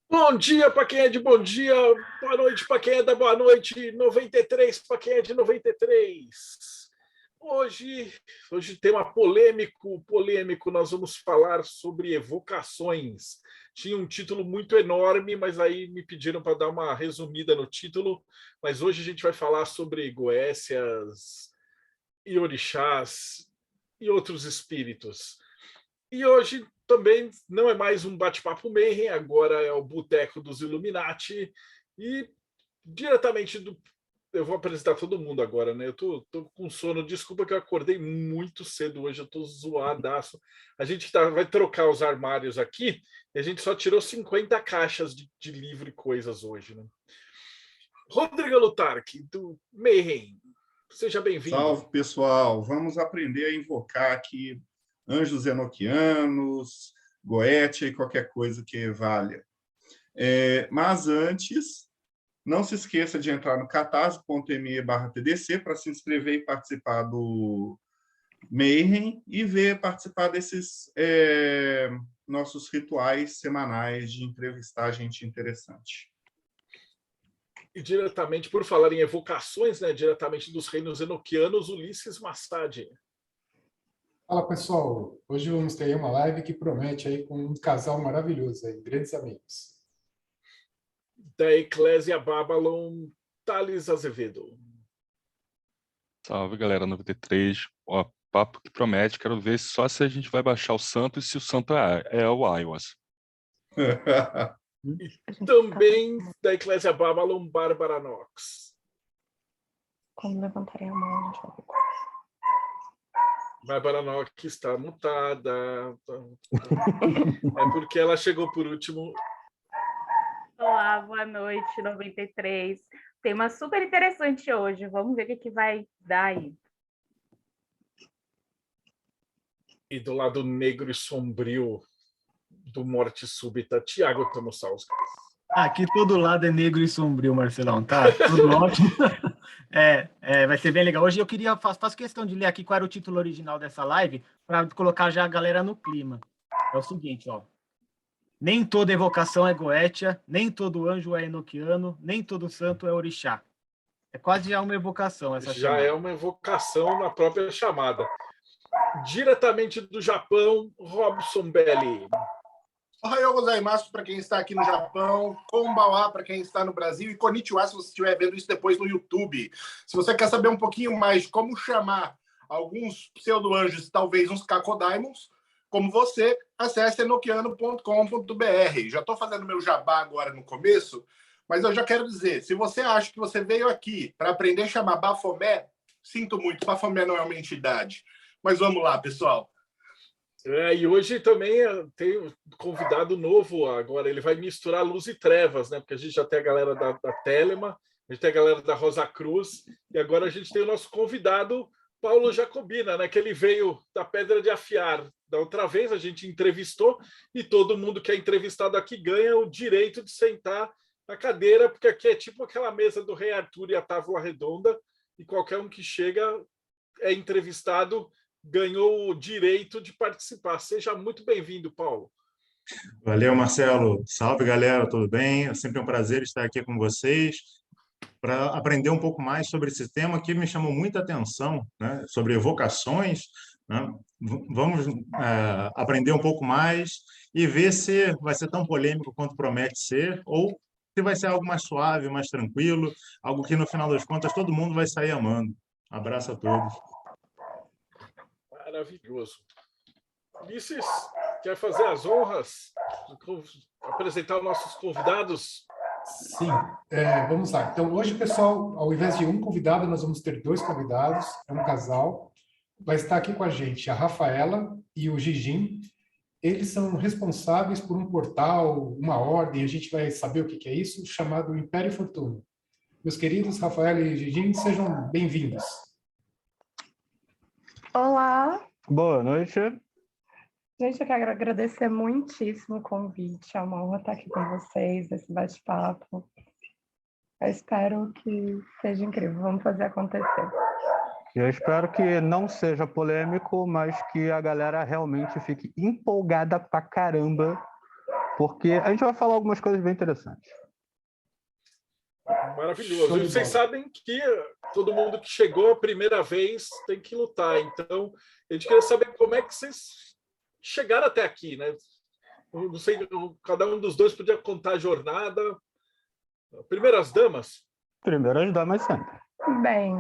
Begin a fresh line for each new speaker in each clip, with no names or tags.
Bom dia para quem é de bom dia, boa noite para quem é da boa noite, 93 para quem é de 93. Hoje tema polêmico, nós vamos falar sobre evocações. Tinha um título muito enorme, mas aí me pediram para dar uma resumida no título, mas hoje a gente vai falar sobre goécias e orixás e outros espíritos. E hoje também não é mais um bate-papo Mayhem, agora é o Boteco dos Illuminati. E diretamente do. Eu vou apresentar todo mundo agora, né? Eu tô com sono, desculpa que eu acordei muito cedo hoje, eu tô zoadaço. A gente vai trocar os armários aqui e a gente só tirou 50 caixas de livro e coisas hoje, né? Rodrigo Lutarque, do Mayhem, seja bem-vindo.
Salve, pessoal! Vamos aprender a invocar aqui anjos enoquianos, goétia e qualquer coisa que valha. Mas antes, não se esqueça de entrar no catarse.me/TDC para se inscrever e participar do Mayhem e participar desses nossos rituais semanais de entrevistar gente interessante.
E diretamente, por falar em evocações, né, diretamente dos reinos enoquianos, Ulisses Massad.
Fala, pessoal. Hoje vamos ter uma live que promete aí com um casal maravilhoso aí, grandes amigos.
Da Eclésia Babylon, Thales Azevedo.
Salve, galera, 93. Ó, papo que promete, quero ver só se a gente vai baixar o santo e se o santo é o Aiwas.
E também da Eclésia Babylon, Bárbara Knox.
Quando levantarem a mão, a gente vai ver.
Bárbara Knox está mutada. É porque ela chegou por último.
Olá, boa noite, 93. Tema super interessante hoje. Vamos ver o que vai dar aí.
E do lado negro e sombrio do Morte Súbita, Tiago Tomosauskas.
Aqui todo lado é negro e sombrio, Marcelão, tá? Tudo ótimo. Vai ser bem legal. Hoje eu faço questão de ler aqui qual era o título original dessa live, para colocar já a galera no clima. É o seguinte, ó. Nem toda evocação é goétia, nem todo anjo é enoquiano, nem todo santo é orixá. É quase já uma evocação essa
já
chamada.
É uma evocação na própria chamada. Diretamente do Japão, Robson Belli.
Ohayou gozaimasu para quem está aqui no Japão, konbanwa para quem está no Brasil e konnichiwa se você estiver vendo isso depois no YouTube. Se você quer saber um pouquinho mais de como chamar alguns pseudo-anjos, talvez uns Kakodaimons, como você, acesse enoquiano.com.br. Já estou fazendo meu jabá agora no começo, mas eu já quero dizer, se você acha que você veio aqui para aprender a chamar Bafomé, sinto muito, Bafomé não é uma entidade. Mas vamos lá, pessoal.
E hoje também tem um convidado novo agora, ele vai misturar luz e trevas, né? Porque a gente já tem a galera da Telema, a gente tem a galera da Rosa Cruz, e agora a gente tem o nosso convidado, Paulo Jacobina, né? Que ele veio da Pedra de Afiar. Da outra vez a gente entrevistou, e todo mundo que é entrevistado aqui ganha o direito de sentar na cadeira, porque aqui é tipo aquela mesa do Rei Arthur e a Távola Redonda, e qualquer um que chega é entrevistado, ganhou o direito de participar. Seja muito bem-vindo, Paulo.
Valeu, Marcelo. Salve, galera, tudo bem? É sempre um prazer estar aqui com vocês para aprender um pouco mais sobre esse tema que me chamou muita atenção, né? Sobre evocações, né? Vamos aprender um pouco mais e ver se vai ser tão polêmico quanto promete ser ou se vai ser algo mais suave, mais tranquilo, algo que, no final das contas, todo mundo vai sair amando. Abraço a todos.
Maravilhoso. Ulisses, quer fazer as honras? Apresentar os nossos convidados?
Sim, vamos lá. Então, hoje, pessoal, ao invés de um convidado, nós vamos ter dois convidados. É um casal. Vai estar aqui com a gente a Rafaela e o Gigim. Eles são responsáveis por um portal, uma ordem, a gente vai saber o que é isso, chamado Império Fortuna. Meus queridos Rafaela e Gigim, sejam bem-vindos.
Olá.
Boa noite.
Gente, eu quero agradecer muitíssimo o convite. É uma honra estar aqui com vocês nesse bate-papo. Eu espero que seja incrível. Vamos fazer acontecer.
Eu espero que não seja polêmico, mas que a galera realmente fique empolgada pra caramba, porque a gente vai falar algumas coisas bem interessantes.
Maravilhoso.
Show
E
de
vocês
bola.
sabem que todo mundo que chegou a primeira vez tem que lutar. Então, a gente queria saber como é que vocês chegaram até aqui, né? Eu não sei, cada um dos dois podia contar a jornada. Primeiras damas.
Primeiras damas sempre.
Bem,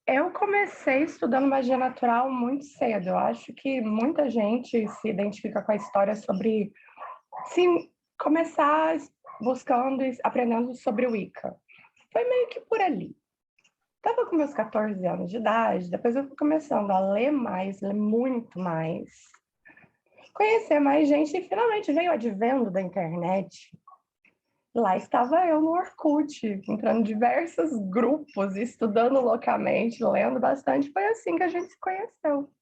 eu comecei estudando magia natural muito cedo. Eu acho que muita gente se identifica com a história sobre começar buscando e aprendendo sobre o Wicca. Foi meio que por ali. Estava com meus 14 anos de idade, depois eu fui começando a ler mais, ler muito mais, conhecer mais gente e finalmente veio o advento da internet. Lá estava eu no Orkut, entrando em diversos grupos, estudando loucamente, lendo bastante. Foi assim que a gente se conheceu.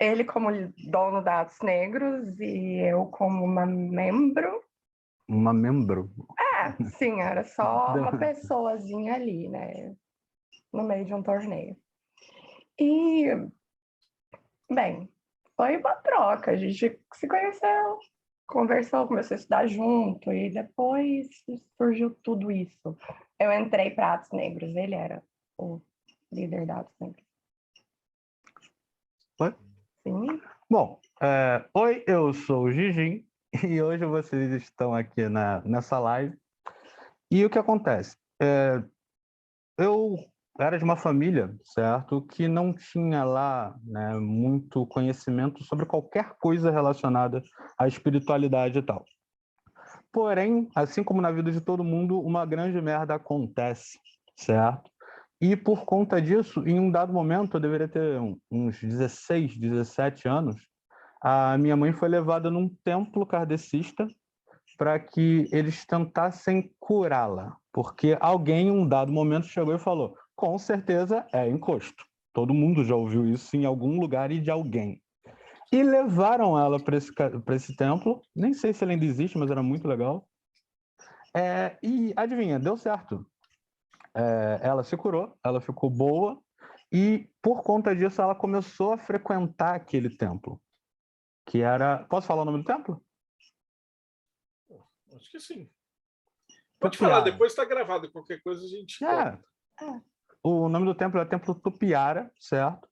Ele como dono da Atos Negros e eu como uma membro.
Uma membro.
Sim, era só uma pessoazinha ali, né? No meio de um torneio. E, bem, foi uma troca. A gente se conheceu, conversou, começou a estudar junto e depois surgiu tudo isso. Eu entrei para Atos Negros, ele era o líder da Atos Negros.
Oi?
Sim.
Bom, oi, eu sou o Gigim e hoje vocês estão aqui nessa live. E o que acontece? Eu era de uma família, certo, que não tinha lá, né, muito conhecimento sobre qualquer coisa relacionada à espiritualidade e tal. Porém, assim como na vida de todo mundo, uma grande merda acontece, certo? E por conta disso, em um dado momento, eu deveria ter uns 16, 17 anos, a minha mãe foi levada num templo kardecista para que eles tentassem curá-la, porque alguém, em um dado momento, chegou e falou: com certeza é encosto. Todo mundo já ouviu isso em algum lugar e de alguém. E levaram ela para esse templo, nem sei se ele ainda existe, mas era muito legal. E adivinha, deu certo. Ela se curou, ela ficou boa, e por conta disso ela começou a frequentar aquele templo, que era... Posso falar o nome do templo?
Acho que sim. Pode falar,
Tupiara.
depois está gravado. Qualquer coisa a gente conta.
O nome do templo é Templo Tupiara, certo?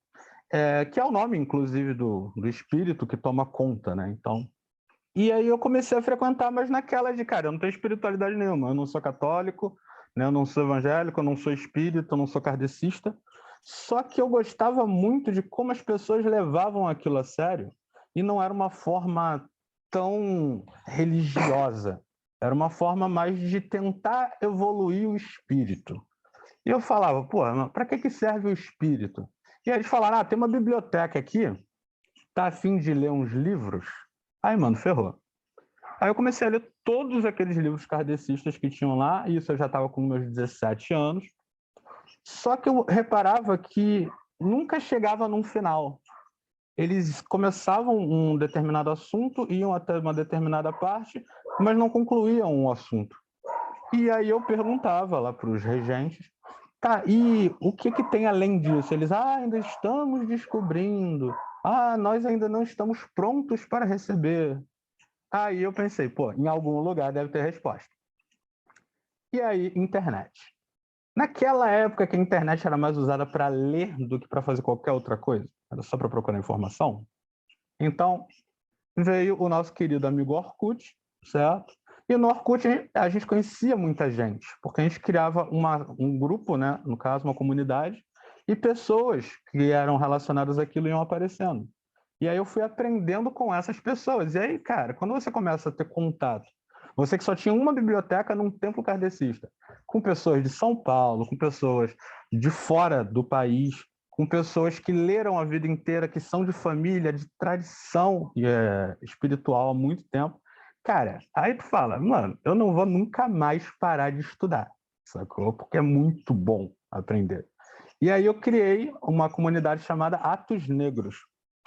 Que é o nome, inclusive, do espírito que toma conta, né? Então... E aí eu comecei a frequentar, mas naquela de, cara, eu não tenho espiritualidade nenhuma, eu não sou católico, né? Eu não sou evangélico, eu não sou espírita, eu não sou kardecista. Só que eu gostava muito de como as pessoas levavam aquilo a sério, e não era uma forma tão religiosa, era uma forma mais de tentar evoluir o espírito. E eu falava, pô, para que serve o espírito? E aí eles falaram, tem uma biblioteca aqui, tá a fim de ler uns livros? Aí, mano, ferrou. Aí eu comecei a ler todos aqueles livros kardecistas que tinham lá, e isso eu já estava com meus 17 anos. Só que eu reparava que nunca chegava num final. Eles começavam um determinado assunto, iam até uma determinada parte, mas não concluíam o assunto. E aí eu perguntava lá para os regentes, tá, e o que tem além disso? Eles, ainda estamos descobrindo. Nós ainda não estamos prontos para receber. Aí eu pensei, pô, em algum lugar deve ter resposta. E aí, internet. Naquela época que a internet era mais usada para ler do que para fazer qualquer outra coisa, era só para procurar informação. Então, veio o nosso querido amigo Orkut, certo? E no Orkut a gente conhecia muita gente, porque a gente criava um grupo, né? No caso, uma comunidade, e pessoas que eram relacionadas àquilo iam aparecendo. E aí eu fui aprendendo com essas pessoas. E aí, cara, quando você começa a ter contato, você que só tinha uma biblioteca num templo kardecista, com pessoas de São Paulo, com pessoas de fora do país, com pessoas que leram a vida inteira, que são de família, de tradição espiritual há muito tempo, cara, aí tu fala, mano, eu não vou nunca mais parar de estudar, sacou? Porque é muito bom aprender. E aí eu criei uma comunidade chamada Atos Negros,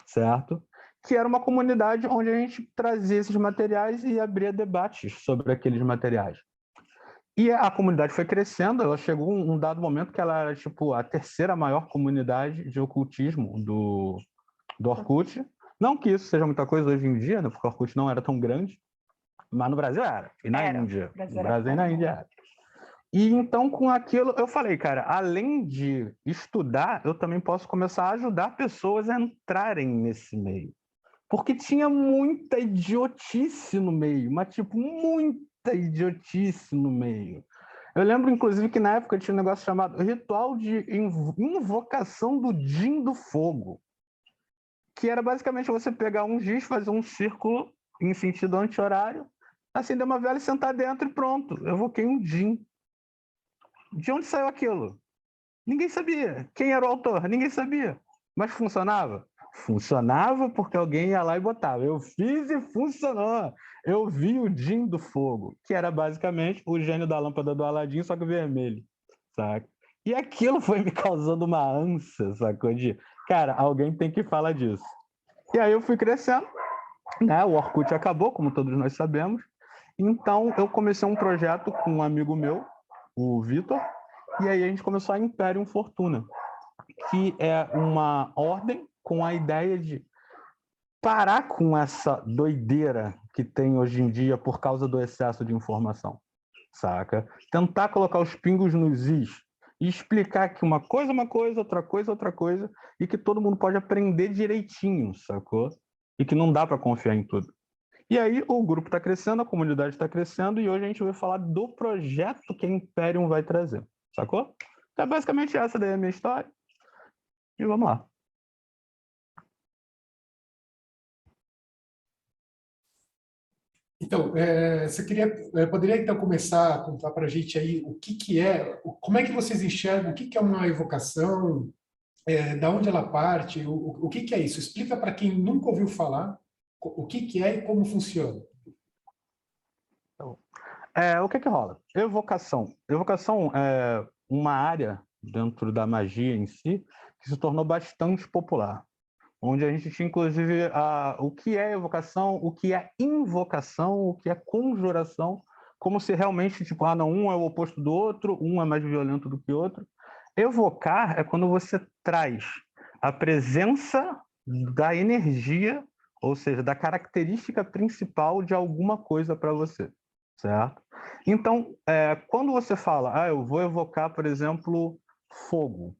certo? Que era uma comunidade onde a gente trazia esses materiais e abria debates sobre aqueles materiais. E a comunidade foi crescendo, ela chegou um dado momento que ela era, tipo, a terceira maior comunidade de ocultismo do Orkut. Não que isso seja muita coisa hoje em dia, né, porque o Orkut não era tão grande, mas no Brasil era, e na Índia. No Brasil e na Índia era. E então, com aquilo, eu falei, cara, além de estudar, eu também posso começar a ajudar pessoas a entrarem nesse meio. Porque tinha muita idiotice no meio, mas, tipo, muita idiotice no meio. Eu lembro, inclusive, que na época tinha um negócio chamado Ritual de Invocação do Djinn do Fogo, que era basicamente você pegar um giz, fazer um círculo em sentido anti-horário, acender uma vela e sentar dentro e pronto. Eu evoquei um djinn. De onde saiu aquilo? Ninguém sabia. Quem era o autor? Ninguém sabia. Mas funcionava? Funcionava porque alguém ia lá e botava. Eu fiz e funcionou. Eu vi o Djinn do Fogo, que era basicamente o gênio da lâmpada do Aladim, só que vermelho, saca? E aquilo foi me causando uma ânsia, sacou? De, cara, alguém tem que falar disso. E aí eu fui crescendo, né? O Orkut acabou, como todos nós sabemos. Então eu comecei um projeto com um amigo meu, o Vitor, e aí a gente começou a Imperium Fortuna, que é uma ordem com a ideia de parar com essa doideira que tem hoje em dia por causa do excesso de informação, saca? Tentar colocar os pingos nos is e explicar que uma coisa é uma coisa, outra coisa, e que todo mundo pode aprender direitinho, sacou? E que não dá para confiar em tudo. E aí o grupo está crescendo, a comunidade está crescendo, e hoje a gente vai falar do projeto que a Imperium vai trazer, sacou? Então, basicamente essa daí é a minha história. E vamos lá.
Então, poderia então começar a contar para a gente aí o que que é, como é que vocês enxergam, o que que é uma evocação, da onde ela parte, o que que é isso? Explica para quem nunca ouviu falar o que que é e como funciona.
O que que rola? Evocação. Evocação é uma área dentro da magia em si que se tornou bastante popular, onde a gente tinha, inclusive, o que é evocação, o que é invocação, o que é conjuração, como se realmente, tipo, não, um é o oposto do outro, um é mais violento do que o outro. Evocar é quando você traz a presença da energia, ou seja, da característica principal de alguma coisa para você, certo? Então, quando você fala, eu vou evocar, por exemplo, fogo,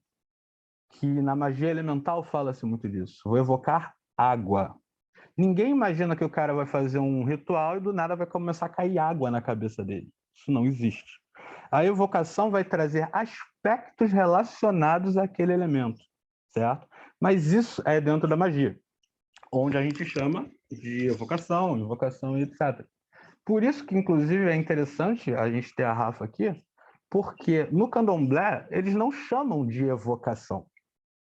que na magia elemental fala-se muito disso. Vou evocar água. Ninguém imagina que o cara vai fazer um ritual e do nada vai começar a cair água na cabeça dele. Isso não existe. A evocação vai trazer aspectos relacionados àquele elemento, certo? Mas isso é dentro da magia, onde a gente chama de evocação, invocação e etc. Por isso que, inclusive, é interessante a gente ter a Rafa aqui, porque no candomblé eles não chamam de evocação.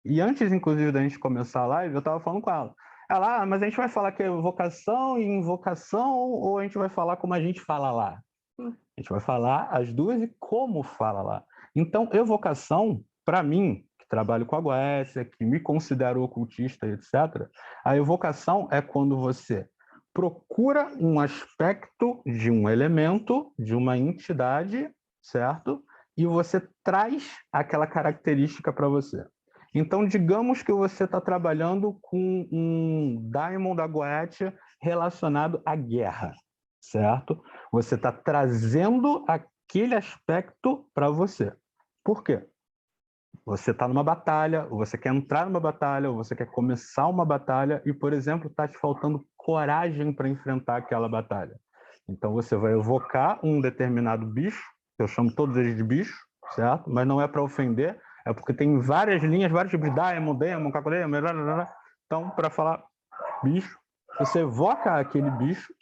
E antes, inclusive, da gente começar a live, eu estava falando com ela. Ela, mas a gente vai falar que é evocação e invocação, ou a gente vai falar como a gente fala lá? A gente vai falar as duas e como fala lá. Então, evocação, para mim, que trabalho com a Goécia, que me considero ocultista, etc., a evocação é quando você procura um aspecto de um elemento, de uma entidade, certo? E você traz aquela característica para você. Então, digamos que você está trabalhando com um Daimon da Goetia relacionado à guerra, certo? Você está trazendo aquele aspecto para você. Por quê? Você está numa batalha, ou você quer entrar numa batalha, ou você quer começar uma batalha e, por exemplo, está te faltando coragem para enfrentar aquela batalha. Então, você vai evocar um determinado bicho, eu chamo todos eles de bicho, certo? Mas não é para ofender, é porque tem várias linhas, vários tipos de Daemon, Demon, Kakodemon, então, para falar bicho, você evoca aquele bicho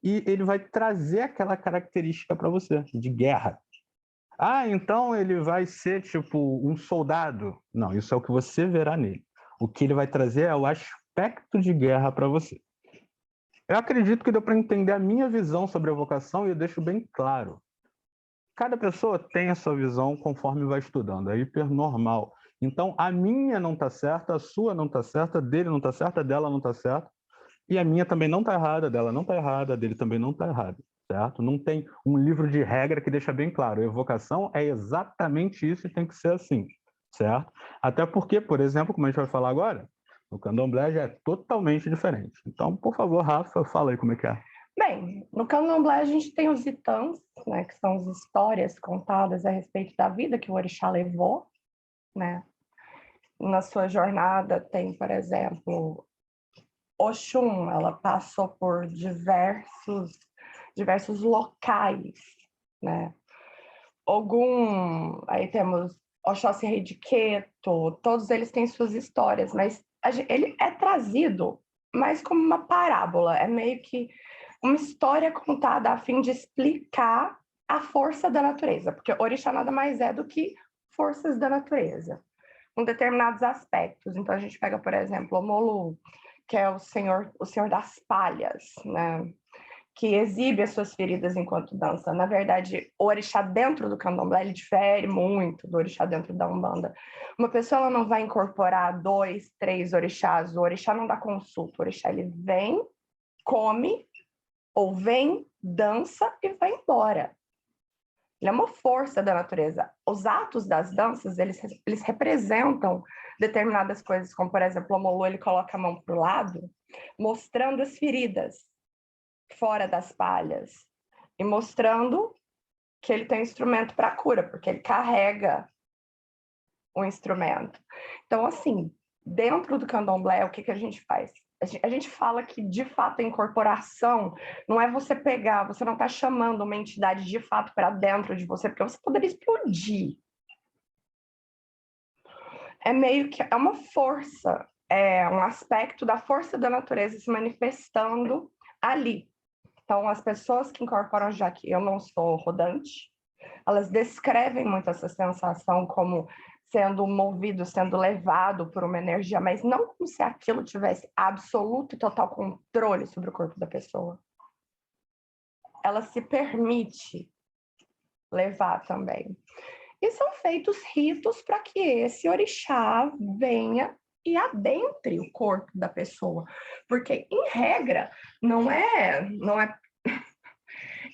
e ele vai trazer aquela característica para você, de guerra. Então ele vai ser tipo um soldado. Não, isso é o que você verá nele. O que ele vai trazer é o aspecto de guerra para você. Eu acredito que deu para entender a minha visão sobre a evocação e eu deixo bem claro. Cada pessoa tem a sua visão conforme vai estudando, é hiper normal. Então a minha não está certa, a sua não está certa, a dele não está certa, a dela não está certa. E a minha também não está errada, a dela não está errada, a dele também não está errada. certo? Não tem um livro de regra que deixa bem claro, evocação é exatamente isso e tem que ser assim, certo? Até porque, por exemplo, como a gente vai falar agora, o candomblé já é totalmente diferente. Então, por favor, Rafa, fala aí como é que é.
Bem, no candomblé a gente tem os itãs, né, que são as histórias contadas a respeito da vida que o orixá levou, né? Na sua jornada tem, por exemplo, Oxum, ela passou por diversos locais, né? Ogum, aí temos Oxóssi Rei de Queto, todos eles têm suas histórias, mas ele é trazido mais como uma parábola, é meio que uma história contada a fim de explicar a força da natureza, porque orixá nada mais é do que forças da natureza, com determinados aspectos. Então a gente pega, por exemplo, o Molu, que é o senhor das palhas, né? Que exibe as suas feridas enquanto dança. Na verdade, o orixá dentro do candomblé, ele difere muito do orixá dentro da Umbanda. Uma pessoa ela não vai incorporar 2, 3 orixás, o orixá não dá consulta, o orixá ele vem, come, ou vem, dança e vai embora. Ele é uma força da natureza. Os atos das danças, eles representam determinadas coisas, como, por exemplo, o Molu, ele coloca a mão para o lado, mostrando as feridas fora das palhas e mostrando que ele tem um instrumento para cura, porque ele carrega o instrumento. Então, assim, dentro do candomblé, o que a gente faz? A gente fala que, de fato, a incorporação não é você pegar, você não está chamando uma entidade de fato para dentro de você, porque você poderia explodir. É meio que é uma força, é um aspecto da força da natureza se manifestando ali. Então, as pessoas que incorporam, já que eu não sou rodante, elas descrevem muito essa sensação como sendo movido, sendo levado por uma energia, mas não como se aquilo tivesse absoluto e total controle sobre o corpo da pessoa. Ela se permite levar também. E são feitos ritos para que esse orixá venha e adentre o corpo da pessoa. Porque, em regra, não é...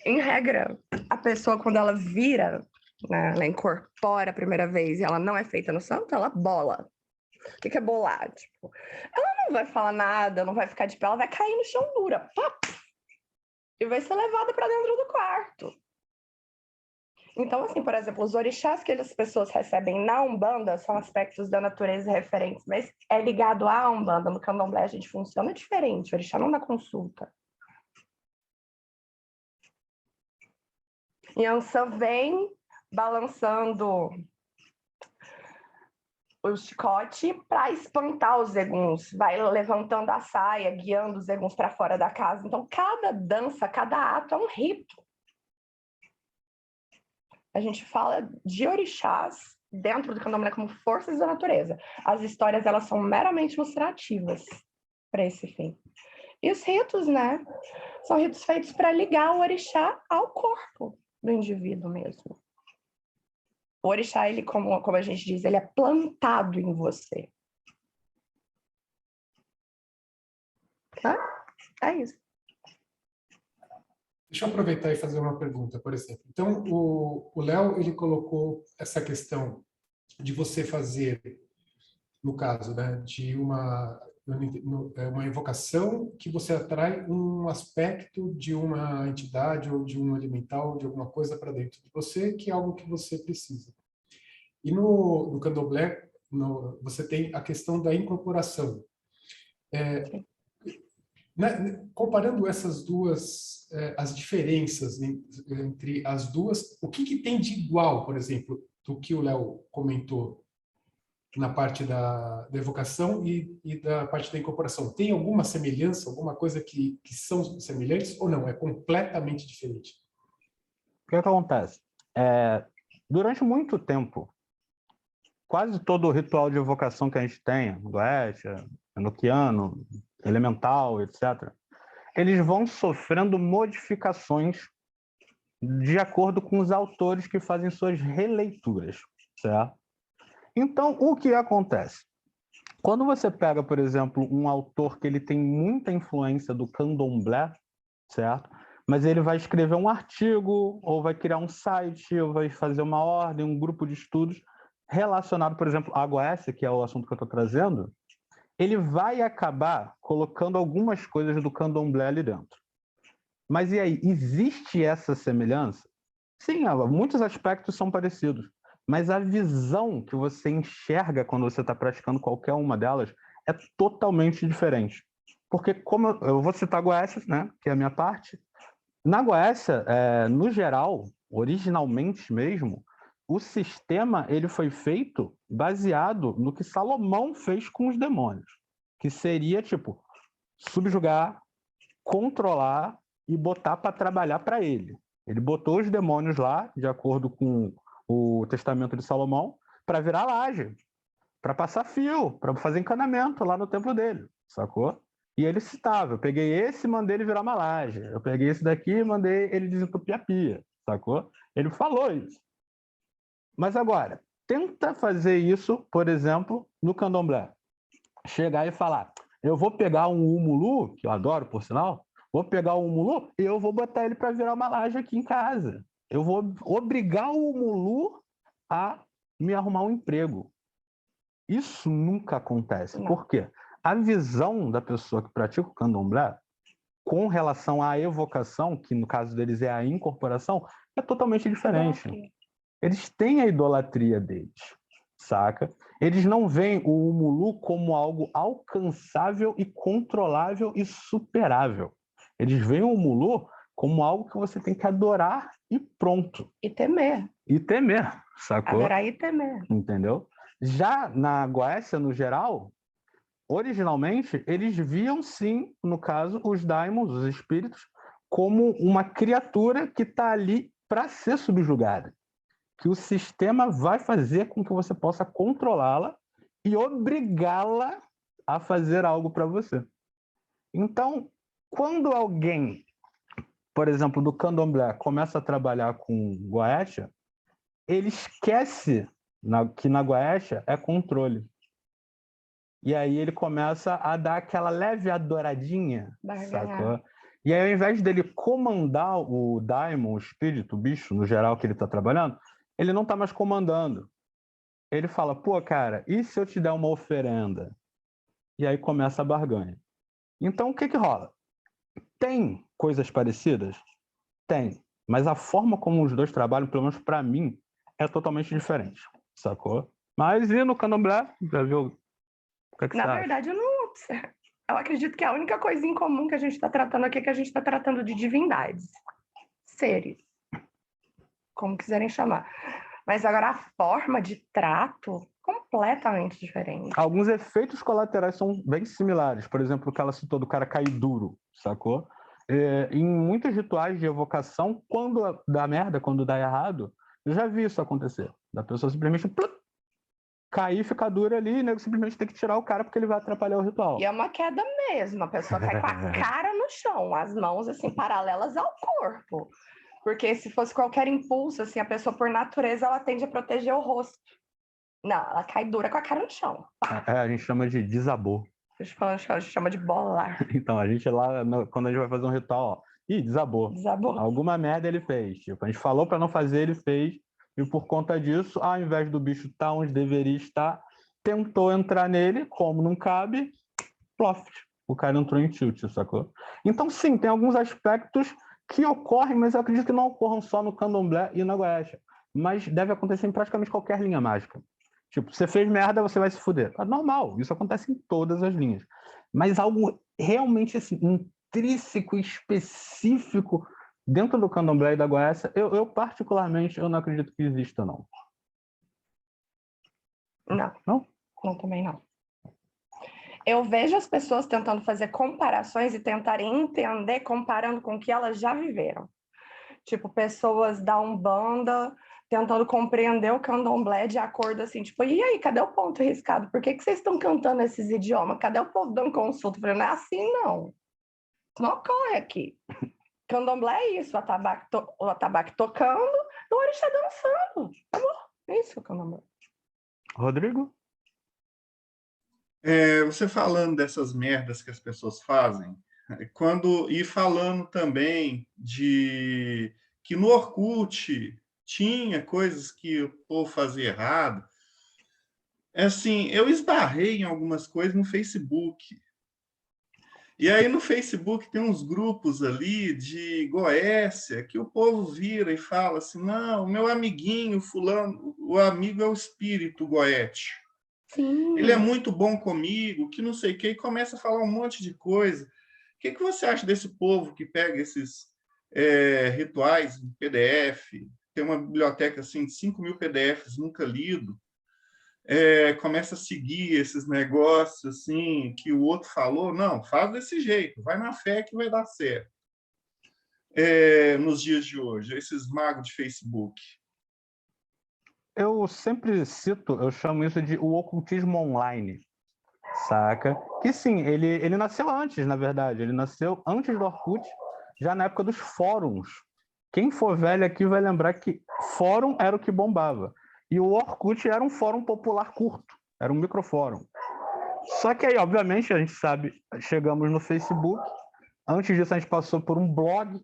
Em regra, a pessoa, quando ela vira, né, ela incorpora a primeira vez e ela não é feita no santo, ela bola. O que é bolar? Tipo, ela não vai falar nada, não vai ficar de pé, ela vai cair no chão dura. Pá! E vai ser levada para dentro do quarto. Então, assim, por exemplo, os orixás que as pessoas recebem na Umbanda são aspectos da natureza referentes, mas é ligado à Umbanda. No candomblé a gente funciona diferente, o orixá não dá consulta. Yansan vem balançando o chicote para espantar os eguns, vai levantando a saia, guiando os eguns para fora da casa. Então, cada dança, cada ato é um rito. A gente fala de orixás dentro do candomblé como forças da natureza. As histórias, elas são meramente ilustrativas para esse fim. E os ritos, né? São ritos feitos para ligar o orixá ao corpo do indivíduo mesmo. O orixá, ele, como a gente diz, ele é plantado em você. É isso.
Deixa eu aproveitar e fazer uma pergunta, por exemplo. Então, o Léo, ele colocou essa questão de você fazer, no caso, né, de uma invocação que você atrai um aspecto de uma entidade ou de um elemental, de alguma coisa para dentro de você, que é algo que você precisa. E no candomblé, você tem a questão da incorporação. Comparando essas duas, as diferenças entre as duas, o que tem de igual, por exemplo, do que o Léo comentou na parte da evocação e da parte da incorporação? Tem alguma semelhança, alguma coisa que são semelhantes ou não? É completamente diferente?
O que acontece? Durante muito tempo, quase todo o ritual de evocação que a gente tem, do Escher, enoquiano, elemental, etc., eles vão sofrendo modificações de acordo com os autores que fazem suas releituras, certo? Então, o que acontece? Quando você pega, por exemplo, um autor que ele tem muita influência do candomblé, certo? mas ele vai escrever um artigo, ou vai criar um site, ou vai fazer uma ordem, um grupo de estudos relacionado, por exemplo, à Goécia, que é o assunto que eu estou trazendo, ele vai acabar colocando algumas coisas do candomblé ali dentro. Mas e aí, existe essa semelhança? Sim, muitos aspectos são parecidos, mas a visão que você enxerga quando você está praticando qualquer uma delas é totalmente diferente. Porque, como eu vou citar a Goécia, né, que é a minha parte, na Goécia, no geral, originalmente mesmo, o sistema ele foi feito baseado no que Salomão fez com os demônios, que seria, tipo, subjugar, controlar e botar para trabalhar para ele. Ele botou os demônios lá, de acordo com o Testamento de Salomão, para virar laje, para passar fio, para fazer encanamento lá no templo dele, sacou? E ele citava, eu peguei esse e mandei ele virar uma laje, eu peguei esse daqui e mandei ele desentupir a pia, sacou? Ele falou isso. Mas agora, tenta fazer isso, por exemplo, no candomblé. Chegar e falar, eu vou pegar um umulu, que eu adoro, por sinal, vou pegar o umulu e eu vou botar ele para virar uma laje aqui em casa. Eu vou obrigar o umulu a me arrumar um emprego. Isso nunca acontece.
Não.
Por quê? A visão da pessoa que pratica o candomblé com relação à evocação, que no caso deles é a incorporação, é totalmente diferente. Eles têm a idolatria deles, saca? Eles não veem o umulu como algo alcançável e controlável e superável. Eles veem o umulu como algo que você tem que adorar e pronto.
E temer.
E temer, sacou?
Adorar e temer.
Entendeu? Já na Goécia, no geral, originalmente, eles viam, sim, no caso, os daimons, os espíritos, como uma criatura que está ali para ser subjugada. Que o sistema vai fazer com que você possa controlá-la e obrigá-la a fazer algo para você. Então, quando alguém, por exemplo, do candomblé, começa a trabalhar com Goécia, ele esquece que na Goécia é controle. E aí ele começa a dar aquela leve adoradinha, sacou? E aí, ao invés dele comandar o daimon, o espírito, o bicho, no geral, que ele está trabalhando, ele não está mais comandando. Ele fala, pô, cara, e se eu te der uma oferenda? E aí começa a barganha. Então, o que que rola? Tem coisas parecidas? Tem. Mas a forma como os dois trabalham, pelo menos para mim, é totalmente diferente, sacou? Mas e no candomblé? Já viu? O que é que
Na
você acha?
verdade, eu acredito que a única coisa em comum que a gente está tratando aqui é que a gente está tratando de divindades. Seres. Como quiserem chamar. Mas agora a forma de trato completamente diferente.
Alguns efeitos colaterais são bem similares. Por exemplo, o que ela citou do cara cair duro, sacou? Em muitos rituais de evocação, quando dá merda, quando dá errado, eu já vi isso acontecer. Da pessoa simplesmente cair, ficar dura ali, e o nego simplesmente tem que tirar o cara porque ele vai atrapalhar o ritual.
E é uma queda mesmo. A pessoa cai com a cara no chão, as mãos assim paralelas ao corpo. Porque se fosse qualquer impulso, assim, a pessoa, por natureza, ela tende a proteger o rosto. Não, ela cai dura com a cara no chão.
A gente chama de desabor.
A gente chama de bolar.
Então, a gente lá, quando a gente vai fazer um ritual, ó, desabou.
Desabou.
Alguma merda ele fez. Tipo, a gente falou para não fazer, ele fez. E por conta disso, ao invés do bicho estar onde deveria estar, tentou entrar nele, como não cabe, ploft. O cara entrou em tilt, sacou? Então, sim, tem alguns aspectos que ocorrem, mas eu acredito que não ocorram só no candomblé e na Goécia. Mas deve acontecer em praticamente qualquer linha mágica. Tipo, você fez merda, você vai se fuder. É normal, isso acontece em todas as linhas. Mas algo realmente assim, intrínseco, específico dentro do candomblé e da Goécia, eu particularmente, eu não acredito que exista, não.
Não.
Não?
Não, também não. Eu vejo as pessoas tentando fazer comparações e tentarem entender comparando com o que elas já viveram. Tipo, pessoas da Umbanda tentando compreender o candomblé de acordo assim, tipo, e aí, cadê o ponto riscado? Por que vocês estão cantando esses idiomas? Cadê o povo dando consulta? Falei, não é assim, não. Não ocorre aqui. Candomblé é isso, o atabaque tocando, o orixá dançando. Amor, é isso o candomblé.
Rodrigo?
Você falando dessas merdas que as pessoas fazem,
E falando também de que no Orkut tinha coisas que o povo fazia errado. Assim, eu esbarrei em algumas coisas no Facebook. E aí no Facebook tem uns grupos ali de Goécia que o povo vira e fala assim, não, o meu amiguinho fulano, o amigo é o espírito Goethe. Ele é
Sim.
muito bom comigo, que não sei o quê, e começa a falar um monte de coisa. O que você acha desse povo que pega esses rituais em PDF, tem uma biblioteca assim, de 5.000 PDFs nunca lido, começa a seguir esses negócios assim que o outro falou, não, faz desse jeito, vai na fé que vai dar certo. Nos dias de hoje, esses magos de Facebook.
Eu sempre cito, eu chamo isso de o ocultismo online, saca? Que sim, ele nasceu antes, na verdade, ele nasceu antes do Orkut, já na época dos fóruns. Quem for velho aqui vai lembrar que fórum era o que bombava. E o Orkut era um fórum popular curto, era um microfórum. Só que aí, obviamente, a gente sabe, chegamos no Facebook. Antes disso, a gente passou por um blog,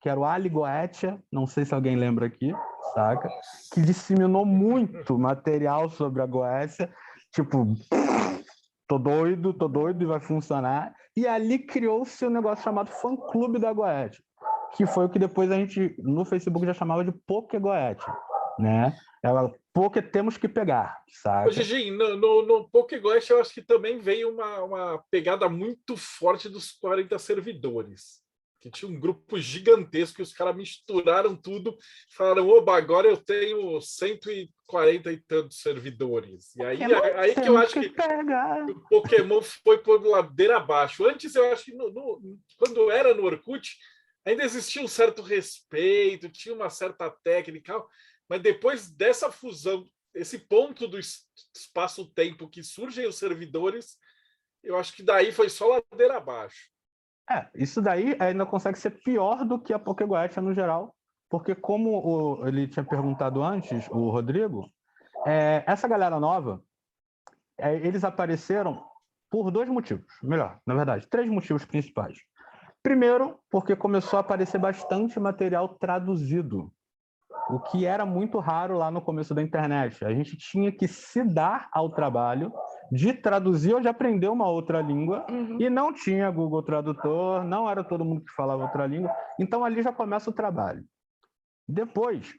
que era o Ali Goetia, não sei se alguém lembra aqui, saca? Que disseminou muito material sobre a Goécia, tipo, tô doido e vai funcionar. E ali criou-se um negócio chamado fã-clube da Goétia, que foi o que depois a gente, no Facebook, já chamava de Poké Goétia, né? Ela, Poké temos que pegar, saca?
Ô, Gigi, no PokéGoest eu acho que também veio uma pegada muito forte dos 40 servidores. Que tinha um grupo gigantesco e os caras misturaram tudo, falaram, oba, agora eu tenho 140 e tantos servidores. E aí que eu acho que o Pokémon foi por ladeira abaixo. Antes eu acho que quando era no Orkut, ainda existia um certo respeito, tinha uma certa técnica, mas depois dessa fusão, esse ponto do espaço-tempo que surgem os servidores, eu acho que daí foi só ladeira abaixo.
Isso daí ainda consegue ser pior do que a PokéGoetia no geral, porque como ele tinha perguntado antes, o Rodrigo, essa galera nova, eles apareceram por 2 motivos, melhor, na verdade, 3 motivos principais. Primeiro, porque começou a aparecer bastante material traduzido, o que era muito raro lá no começo da internet. A gente tinha que se dar ao trabalho de traduzir ou de aprender uma outra língua, e não tinha Google Tradutor, não era todo mundo que falava outra língua, então ali já começa o trabalho. Depois,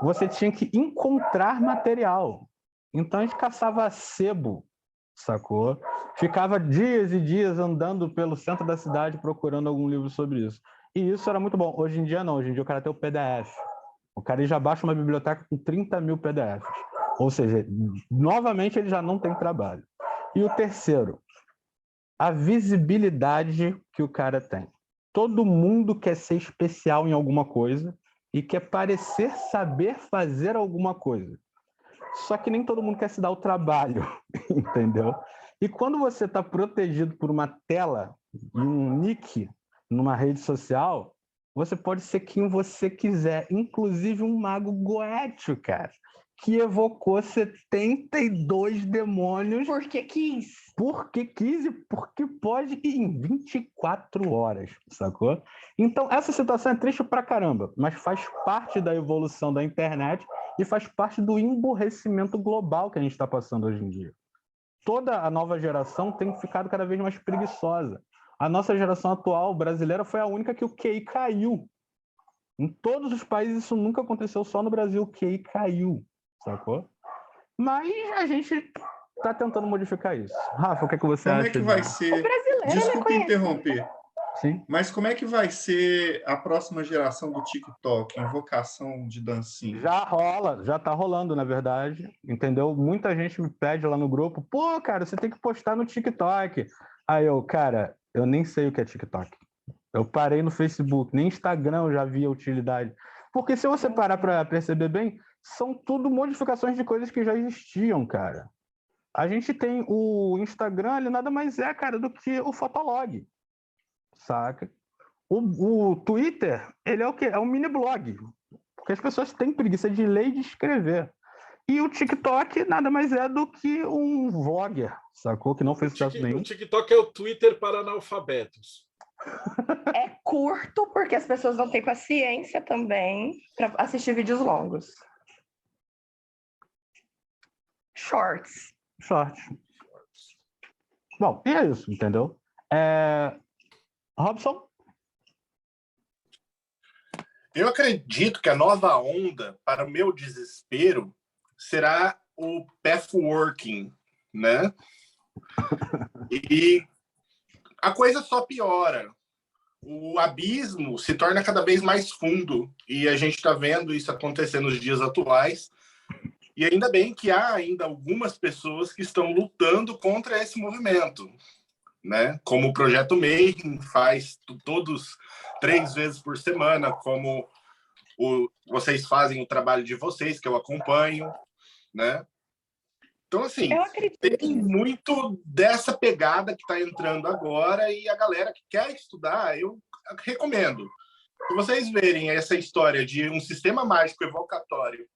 você tinha que encontrar material. Então a gente caçava sebo, sacou? Ficava dias e dias andando pelo centro da cidade procurando algum livro sobre isso. E isso era muito bom. Hoje em dia não, hoje em dia o cara tem o PDF. O cara já baixa uma biblioteca com 30.000 PDFs. Ou seja, novamente ele já não tem trabalho. E o terceiro, a visibilidade que o cara tem. Todo mundo quer ser especial em alguma coisa e quer parecer saber fazer alguma coisa. Só que nem todo mundo quer se dar o trabalho, entendeu? E quando você está protegido por uma tela e um nick numa rede social, você pode ser quem você quiser, inclusive um mago goétio, cara, que evocou 72 demônios.
Porque quis.
Porque quis e porque pode em 24 horas, sacou? Então, essa situação é triste pra caramba, mas faz parte da evolução da internet e faz parte do emburrecimento global que a gente está passando hoje em dia. Toda a nova geração tem ficado cada vez mais preguiçosa. A nossa geração atual brasileira foi a única que o QI caiu. Em todos os países isso nunca aconteceu, só no Brasil o QI caiu, sacou? Mas a gente está tentando modificar isso. Rafa, o que você acha?
Como é que vai ser? Desculpa interromper.
Sim.
Mas como é que vai ser a próxima geração do TikTok, invocação de dancinha?
Já rola, já tá rolando, na verdade, entendeu? Muita gente me pede lá no grupo, pô, cara, você tem que postar no TikTok. Aí eu, cara, eu nem sei o que é TikTok. Eu parei no Facebook, nem Instagram eu já vi a utilidade. Porque se você parar para perceber bem, são tudo modificações de coisas que já existiam, cara. A gente tem o Instagram, ele nada mais é, cara, do que o Fotolog, saca? O Twitter, ele é o quê? É um mini blog, porque as pessoas têm preguiça de ler e de escrever. E o TikTok nada mais é do que um vlogger, sacou? Que não fez sucesso nenhum.
O TikTok é o Twitter para analfabetos.
É curto, porque as pessoas não têm paciência também para assistir vídeos longos. Shorts.
Short. Bom, e é isso, entendeu? Robson?
Eu acredito que a nova onda, para o meu desespero, será o pathworking, né? E a coisa só piora. O abismo se torna cada vez mais fundo e a gente está vendo isso acontecer nos dias atuais. E ainda bem que há ainda algumas pessoas que estão lutando contra esse movimento, né? Como o Projeto Mayhem faz todos 3 vezes por semana, como vocês fazem o trabalho de vocês, que eu acompanho, né? Então, assim, tem muito dessa pegada que está entrando agora e a galera que quer estudar, eu recomendo. Se vocês verem essa história de um sistema mágico evocatório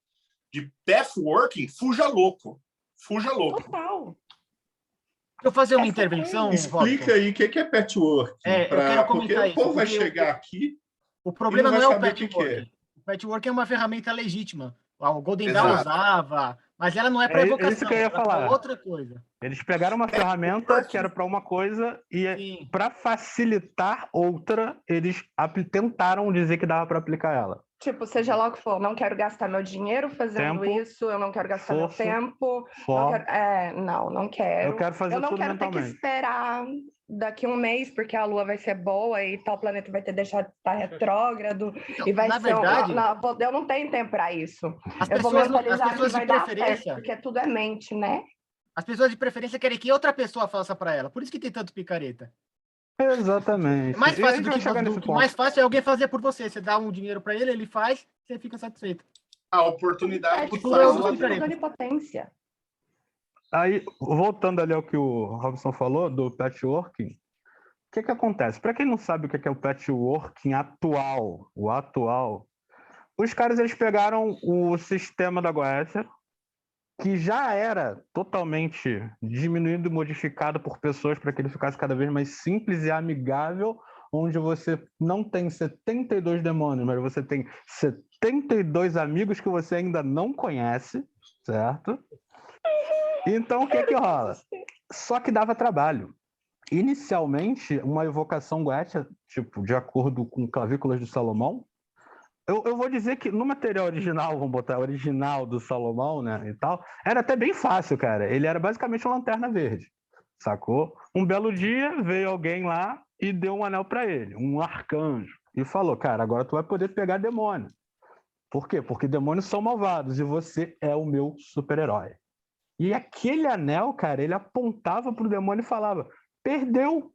de pathworking, fuja louco. Fuja louco.
Total.
Deixa eu fazer uma intervenção,
Explica aí o que é patchwork.
Eu quero
Porque
comentar
o povo
isso,
vai
porque
chegar aqui
o problema
e
não
não
é
vai
o
saber o que
patchwork. O patchwork é uma ferramenta legítima. O Golden Dawn
Exato.
usava, mas ela não é para evocação,
isso que eu ia
ela é
falar.
para outra coisa.
Eles pegaram uma ferramenta que era para uma coisa e para facilitar outra, eles tentaram dizer que dava para aplicar ela.
Tipo, seja lá o que for, não quero gastar meu dinheiro fazendo isso, eu não quero gastar meu tempo. Não quero.
Eu quero fazer
Eu não
tudo
quero ter que
mentalmente.
esperar daqui um mês, porque a Lua vai ser boa e tal planeta vai ter deixado de estar retrógrado. E vai
na
ser
verdade,
eu não tenho tempo para isso.
As
Eu vou
pessoas
mentalizar que
de
vai dar
preferência,
certo, porque tudo é mente, né?
as pessoas de preferência querem que outra pessoa faça para ela. Por isso que tem tanto picareta.
Exatamente.
É mais
E a
fácil
gente
do
vai
que,
chegar nesse ponto.
mais fácil é alguém fazer por você. Você dá um dinheiro para ele faz, você fica satisfeito.
A oportunidade
Tipo,
que faz
de onipotência.
Aí, voltando ali ao que o Robson falou do patchworking, o que acontece? Para quem não sabe o que é o patchworking atual, os caras eles pegaram o sistema da Goécia, que já era totalmente diminuído e modificado por pessoas para que ele ficasse cada vez mais simples e amigável, onde você não tem 72 demônios, mas você tem 72 amigos que você ainda não conhece, certo? Então, o que rola? Só que dava trabalho. Inicialmente, uma evocação goétia, tipo, de acordo com Clavículas de Salomão, eu vou dizer que no material original, vamos botar original do Salomão, né, e tal, era até bem fácil, cara. Ele era basicamente uma lanterna verde, sacou? Um belo dia, veio alguém lá e deu um anel para ele, um arcanjo, e falou, cara, agora tu vai poder pegar demônio. Por quê? Porque demônios são malvados e você é o meu super-herói. E aquele anel, cara, ele apontava pro demônio e falava, perdeu,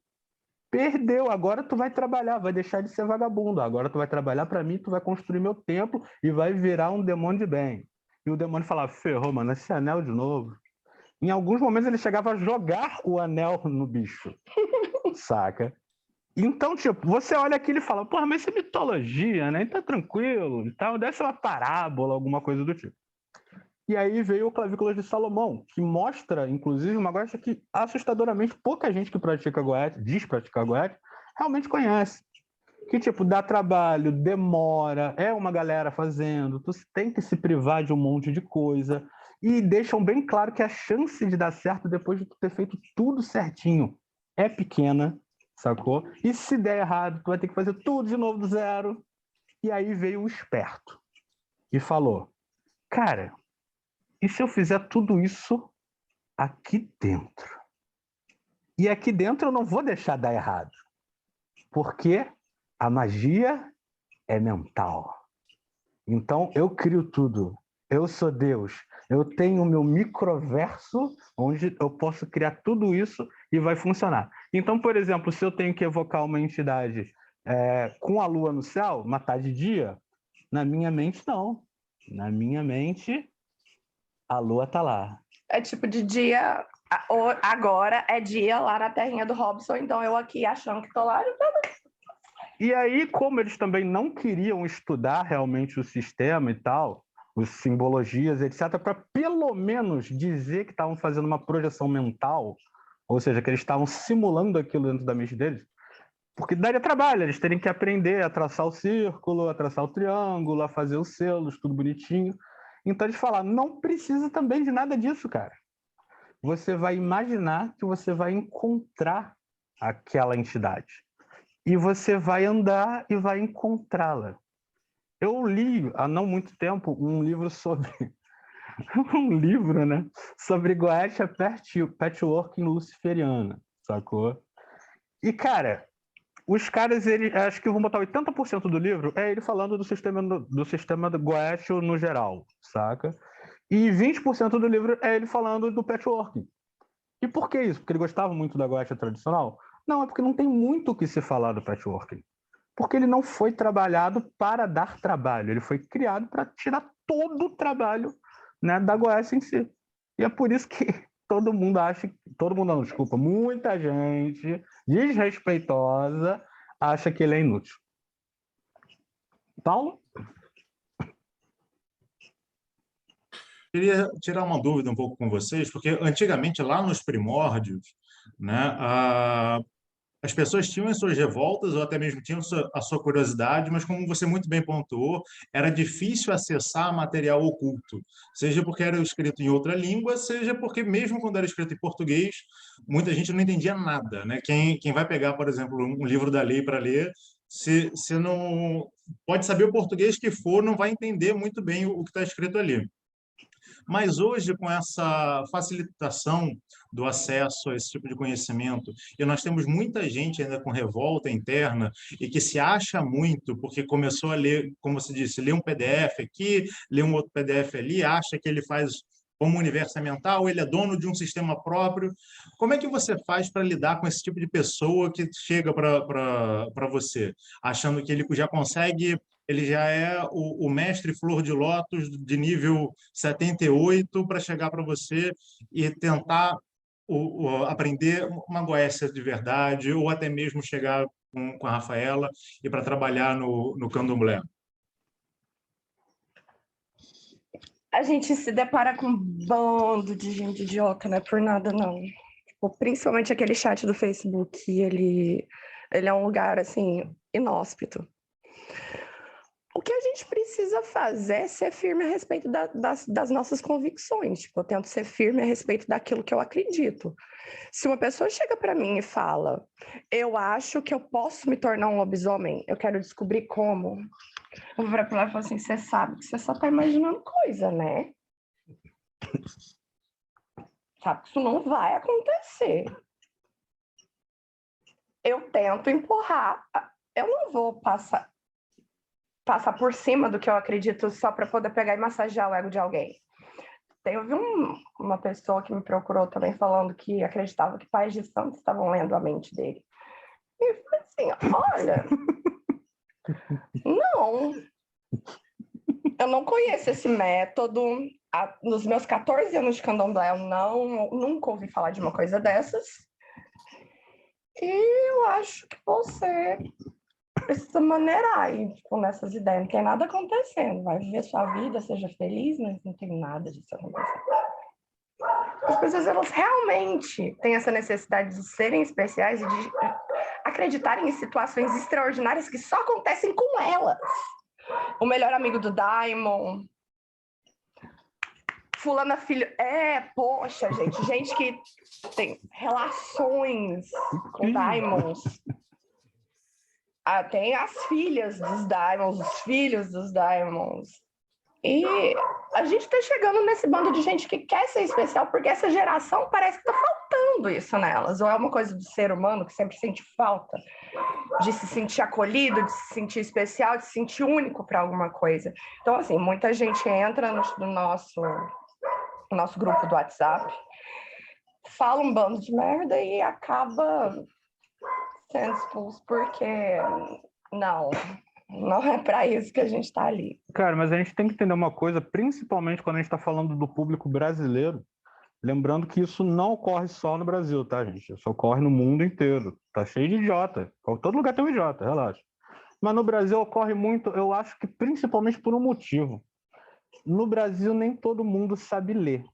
agora tu vai trabalhar, vai deixar de ser vagabundo, agora tu vai trabalhar para mim, tu vai construir meu templo e vai virar um demônio de bem. E o demônio falava, ferrou, mano, esse anel de novo. Em alguns momentos ele chegava a jogar o anel no bicho, saca? Então, tipo, você olha aquilo e fala, porra, mas isso é mitologia, né? Tá tranquilo e tal, deve ser uma parábola, alguma coisa do tipo. E aí veio o Clavículas de Salomão, que mostra, inclusive, uma coisa que assustadoramente pouca gente que pratica goétia, diz praticar goétia, realmente conhece. Que, tipo, dá trabalho, demora, é uma galera fazendo, tu tem que se privar de um monte de coisa, e deixam bem claro que a chance de dar certo depois de tu ter feito tudo certinho é pequena, sacou? E se der errado, tu vai ter que fazer tudo de novo do zero. E aí veio o esperto e falou, cara, e se eu fizer tudo isso aqui dentro? E aqui dentro eu não vou deixar dar errado, porque a magia é mental. Então eu crio tudo. Eu sou Deus. Eu tenho o meu microverso onde eu posso criar tudo isso e vai funcionar. Então, por exemplo, se eu tenho que evocar uma entidade com a lua no céu, matar de dia, na minha mente não. Na minha mente, a lua tá lá.
É tipo de dia, agora é dia lá na terrinha do Robson, então eu aqui achando que tô lá.
E aí, como eles também não queriam estudar realmente o sistema e tal, as simbologias, etc., para pelo menos dizer que estavam fazendo uma projeção mental, ou seja, que eles estavam simulando aquilo dentro da mente deles, Porque daria trabalho, eles teriam que aprender a traçar o círculo, a traçar o triângulo, a fazer os selos, tudo bonitinho. Então eles falaram, não precisa também de nada disso, cara. Você vai imaginar que você vai encontrar aquela entidade. E você vai andar e vai encontrá-la. Eu li, há não muito tempo, um livro sobre... um livro, né? Sobre Goetia Patchwork Luciferiana, sacou? E, cara, os caras, acho que vão botar 80% do livro, é ele falando do sistema do Goethe no geral, saca? E 20% do livro é ele falando do patchwork. E por que isso? Porque ele gostava muito da Goetia tradicional? Não, é porque não tem muito o que se falar do patchwork. Porque ele não foi trabalhado para dar trabalho, ele foi criado para tirar todo o trabalho, né, da Goetia em si. E é por isso que todo mundo acha, não, desculpa, muita gente desrespeitosa acha que ele é inútil. Paulo?
Queria tirar uma dúvida um pouco com vocês, porque antigamente, lá nos primórdios, né, as pessoas tinham as suas revoltas ou até mesmo tinham a sua curiosidade, mas como você muito bem pontuou, era difícil acessar material oculto, seja porque era escrito em outra língua, seja porque mesmo quando era escrito em português, muita gente não entendia nada, né? Quem vai pegar, por exemplo, um livro da lei para ler, se não pode saber o português que for, não vai entender muito bem o que está escrito ali. Mas hoje, com essa facilitação do acesso a esse tipo de conhecimento, e nós temos muita gente ainda com revolta interna e que se acha muito porque começou a ler, como você disse, ler um PDF aqui, ler um outro PDF ali, acha que ele faz como universo mental, ele é dono de um sistema próprio. Como é que você faz para lidar com esse tipo de pessoa que chega para você, achando que ele já consegue... Ele já é o mestre flor de lótus de nível 78 para chegar para você e tentar aprender uma Goécia de verdade, ou até mesmo chegar com a Rafaela e para trabalhar no candomblé.
A gente se depara com um bando de gente idiota, não é por nada, não. Tipo, principalmente aquele chat do Facebook, ele é um lugar, assim, inóspito. O que a gente precisa fazer é ser firme a respeito das nossas convicções. Tipo, eu tento ser firme a respeito daquilo que eu acredito. Se uma pessoa chega para mim e fala, eu acho que eu posso me tornar um lobisomem, eu quero descobrir como. Eu vou virar para ela e falar assim, você sabe que você só está imaginando coisa, né? Sabe que isso não vai acontecer. Eu tento empurrar. Eu não vou passar por cima do que eu acredito só para poder pegar e massagear o ego de alguém. Teve uma pessoa que me procurou também falando que acreditava que pais de santos estavam lendo a mente dele. E eu falei assim, olha, não, eu não conheço esse método. Nos meus 14 anos de candomblé, eu nunca ouvi falar de uma coisa dessas. E eu acho que você precisa maneirar aí, tipo, nessas ideias. Não tem nada acontecendo. Vai viver sua vida, seja feliz, mas não tem nada disso acontecendo. As pessoas, elas realmente têm essa necessidade de serem especiais e de acreditarem em situações extraordinárias que só acontecem com elas. O melhor amigo do Daimon. Fulana filho... poxa, gente que tem relações com Daimons. Tem as filhas dos Daimons, os filhos dos Daimons. E a gente tá chegando nesse bando de gente que quer ser especial, porque essa geração parece que tá faltando isso nelas. Ou é uma coisa do ser humano que sempre sente falta de se sentir acolhido, de se sentir especial, de se sentir único para alguma coisa. Então, assim, muita gente entra no nosso grupo do WhatsApp, fala um bando de merda e acaba sendo expulso porque não é para isso que a gente está ali.
Cara, mas a gente tem que entender uma coisa, principalmente quando a gente está falando do público brasileiro, lembrando que isso não ocorre só no Brasil, tá, gente? Isso ocorre no mundo inteiro. Tá cheio de idiota. Todo lugar tem um idiota, relaxa. Mas no Brasil ocorre muito, eu acho que principalmente por um motivo. No Brasil, nem todo mundo sabe ler,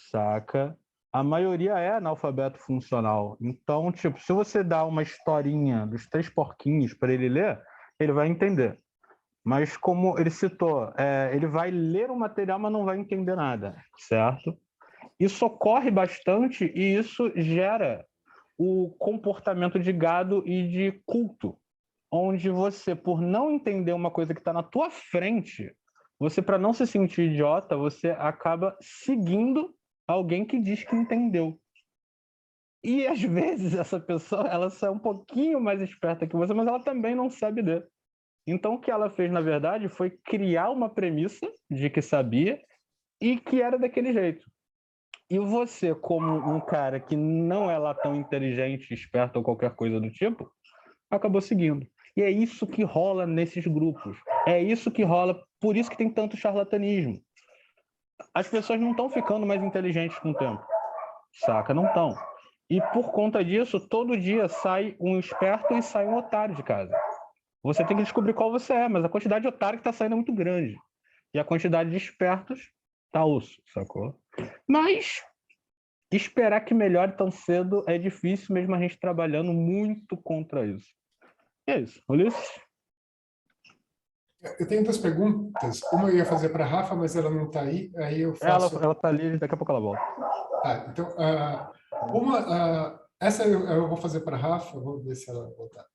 saca? a maioria é analfabeto funcional. Então, tipo, se você dá uma historinha dos 3 porquinhos para ele ler, ele vai entender. Mas como ele citou, ele vai ler o material, mas não vai entender nada, certo? Isso ocorre bastante e isso gera o comportamento de gado e de culto, onde você, por não entender uma coisa que está na tua frente, você, para não se sentir idiota, você acaba seguindo alguém que diz que entendeu. E às vezes essa pessoa, ela é um pouquinho mais esperta que você, mas ela também não sabe ler. Então o que ela fez, na verdade, foi criar uma premissa de que sabia e que era daquele jeito. E você, como um cara que não é lá tão inteligente, esperto ou qualquer coisa do tipo, acabou seguindo. E é isso que rola nesses grupos. É isso que rola, por isso que tem tanto charlatanismo. As pessoas não estão ficando mais inteligentes com o tempo, saca? Não estão. E por conta disso, todo dia sai um esperto e sai um otário de casa. Você tem que descobrir qual você é, mas a quantidade de otário que está saindo é muito grande. E a quantidade de espertos tá osso, sacou? Mas esperar que melhore tão cedo é difícil, mesmo a gente trabalhando muito contra isso. E é isso. Ulisses?
Eu tenho 2 perguntas. Uma eu ia fazer para a Rafa, mas ela não está aí. Aí eu faço...
Ela tá ali, daqui a pouco ela volta.
Tá, então, essa eu vou fazer para a Rafa, vou ver se ela voltar.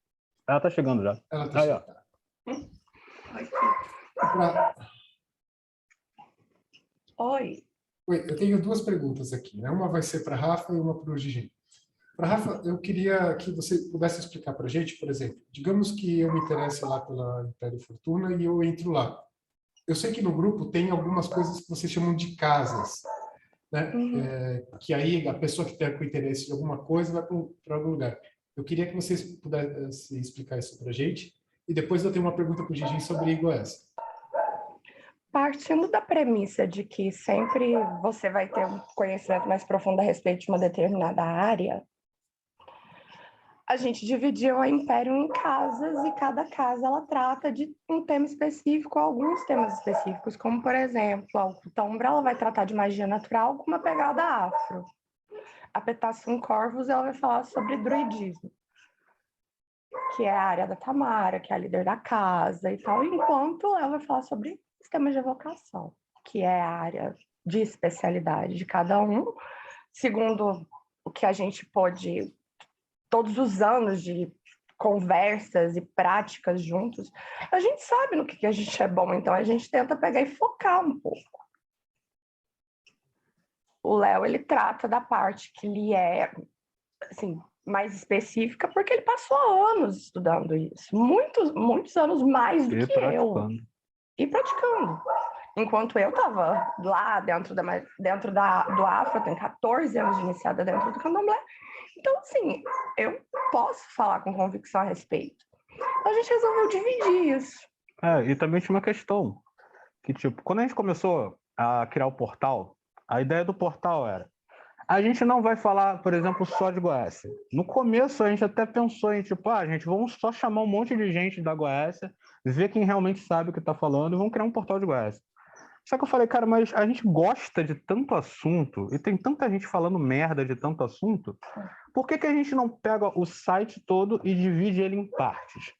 Ela tá chegando já.
Ela tá
Aí,
chegando.
Oi.
Oi, eu tenho 2 perguntas aqui, né? Uma vai ser para a Rafa e uma para o Gigi. Para a Rafa, eu queria que você pudesse explicar para a gente, por exemplo, digamos que eu me interesse lá pela Império Fortuna e eu entro lá. Eu sei que no grupo tem algumas coisas que vocês chamam de casas, né? Que aí a pessoa que tem com interesse em alguma coisa vai para algum lugar. Eu queria que vocês pudessem explicar isso para a gente. E depois eu tenho uma pergunta para o Gigi sobre igual essa.
Partindo da premissa de que sempre você vai ter um conhecimento mais profundo a respeito de uma determinada área, a gente dividiu o Império em casas e cada casa ela trata de um tema específico, alguns temas específicos, como, por exemplo, a Oculta Umbra ela vai tratar de magia natural com uma pegada afro. A Petassum Corvus ela vai falar sobre druidismo, que é a área da Tamara, que é a líder da casa e tal, enquanto ela vai falar sobre sistemas de evocação, que é a área de especialidade de cada um, segundo o que a gente pôde, todos os anos de conversas e práticas juntos, a gente sabe no que a gente é bom, então a gente tenta pegar e focar um pouco. O Léo, ele trata da parte que ele é, assim, mais específica, porque ele passou anos estudando isso, muitos anos mais do que eu. E praticando. Enquanto eu estava lá dentro do Afro, eu tenho 14 anos de iniciada dentro do Candomblé. Então, assim, eu posso falar com convicção a respeito. A gente resolveu dividir isso.
E também tinha uma questão, que tipo, quando a gente começou a criar o portal, a ideia do portal era, a gente não vai falar, por exemplo, só de Goécia. No começo, a gente até pensou em, tipo, gente, vamos só chamar um monte de gente da Goécia, ver quem realmente sabe o que está falando e vamos criar um portal de Goécia. Só que eu falei, cara, mas a gente gosta de tanto assunto e tem tanta gente falando merda de tanto assunto, por que a gente não pega o site todo e divide ele em partes?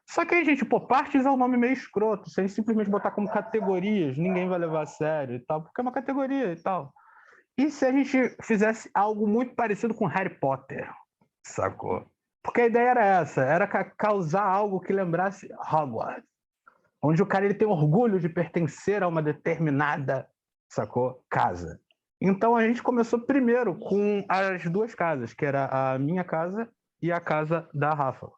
Só que aí, gente, partes é um nome meio escroto, se a gente simplesmente botar como categorias, ninguém vai levar a sério e tal, porque é uma categoria e tal. E se a gente fizesse algo muito parecido com Harry Potter, sacou? Porque a ideia era essa, era causar algo que lembrasse Hogwarts, onde o cara ele tem orgulho de pertencer a uma determinada, sacou? Casa. Então a gente começou primeiro com as 2 casas, que era a minha casa e a casa da Rafa.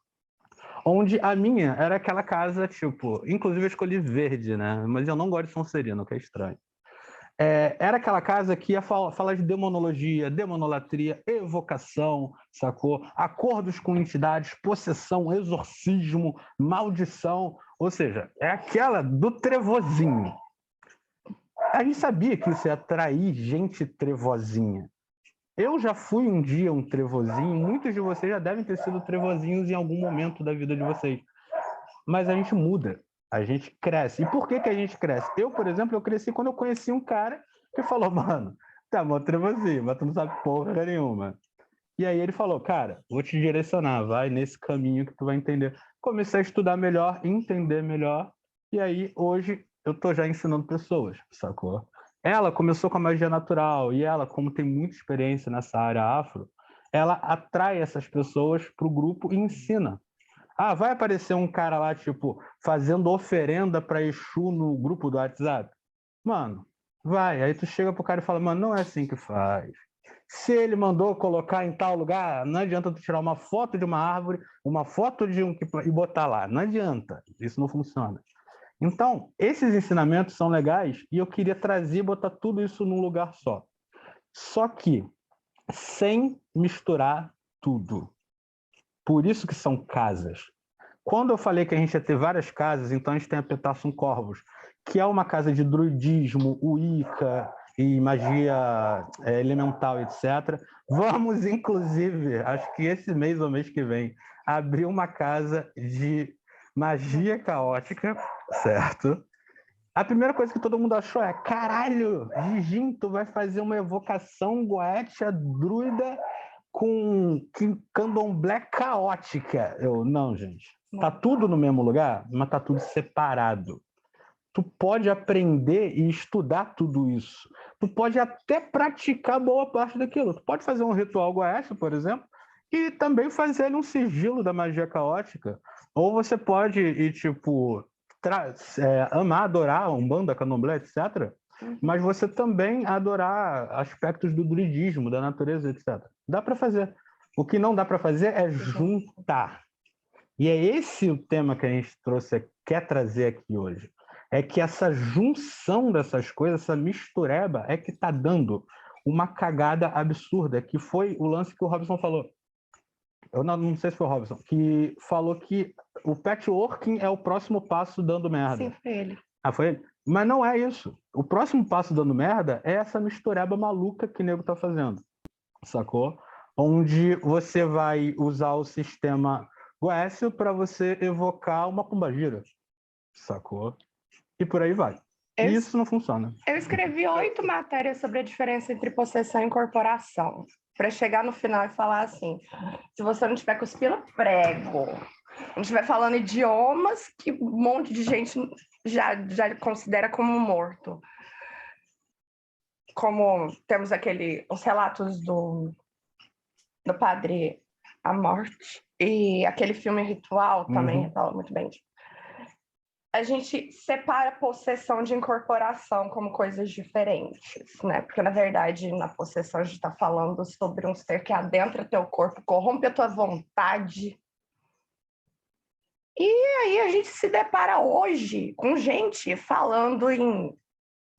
Onde a minha era aquela casa, tipo, inclusive eu escolhi verde, né? Mas eu não gosto de Sonserino, que é estranho. Era aquela casa que ia falar de demonologia, demonolatria, evocação, sacou? Acordos com entidades, possessão, exorcismo, maldição, ou seja, é aquela do trevozinho. A gente sabia que isso ia atrair gente trevozinha. Eu já fui um dia um trevozinho, muitos de vocês já devem ter sido trevozinhos em algum momento da vida de vocês. Mas a gente muda. A gente cresce. E por que a gente cresce? Eu, por exemplo, eu cresci quando eu conheci um cara que falou, mano, Tá mó trevozinho, mas tu não sabe porra nenhuma. E aí ele falou, cara, vou te direcionar, vai nesse caminho que tu vai entender. Comecei a estudar melhor, entender melhor, e aí hoje eu tô já ensinando pessoas, sacou? Ela começou com a magia natural, e ela, como tem muita experiência nessa área afro, ela atrai essas pessoas pro grupo e ensina. Ah, vai aparecer um cara lá, tipo, fazendo oferenda para Exu no grupo do WhatsApp? Mano, vai. Aí tu chega pro cara e fala, mano, não é assim que faz. Se ele mandou colocar em tal lugar, não adianta tu tirar uma foto de uma árvore, uma foto de um e botar lá. Não adianta. Isso não funciona. Então, esses ensinamentos são legais e eu queria trazer e botar tudo isso num lugar só. Só que sem misturar tudo. Por isso que são casas. Quando eu falei que a gente ia ter várias casas, então a gente tem a Petassum Corvus, que é uma casa de druidismo, Wicca e magia elemental, etc. Vamos, inclusive, acho que esse mês ou mês que vem, abrir uma casa de magia caótica, certo? A primeira coisa que todo mundo achou é, caralho, Gigim, tu vai fazer uma evocação goétia druida com candomblé caótica. Eu, não, gente. Tá tudo no mesmo lugar, mas tá tudo separado. Tu pode aprender e estudar tudo isso. Tu pode até praticar boa parte daquilo. Tu pode fazer um ritual goécio, por exemplo, e também fazer ali um sigilo da magia caótica. Ou você pode ir, tipo, amar, adorar Umbanda, Candomblé, etc., mas você também adorar aspectos do druidismo, da natureza, etc. Dá para fazer. O que não dá para fazer é juntar. E é esse o tema que a gente quer trazer aqui hoje. É que essa junção dessas coisas, essa mistureba, é que está dando uma cagada absurda, que foi o lance que o Robson falou. Eu não sei se foi o Robson, que falou que o patchworking é o próximo passo dando merda.
Sim, foi ele.
Ah, foi ele? Mas não é isso. O próximo passo dando merda é essa mistureba maluca que o nego tá fazendo, sacou? Onde você vai usar o sistema Goécio para você evocar uma pombagira, sacou? E por aí vai. E isso não funciona.
Eu escrevi 8 matérias sobre a diferença entre possessão e incorporação, para chegar no final e falar assim, se você não estiver cuspindo prego, não estiver falando idiomas que um monte de gente já considera como morto. Como temos os relatos do padre A Morte, e aquele filme Ritual também fala muito bem. A gente separa possessão de incorporação como coisas diferentes, né? Porque, na verdade, na possessão a gente está falando sobre um ser que adentra teu corpo, corrompe a tua vontade. E aí a gente se depara hoje com gente falando em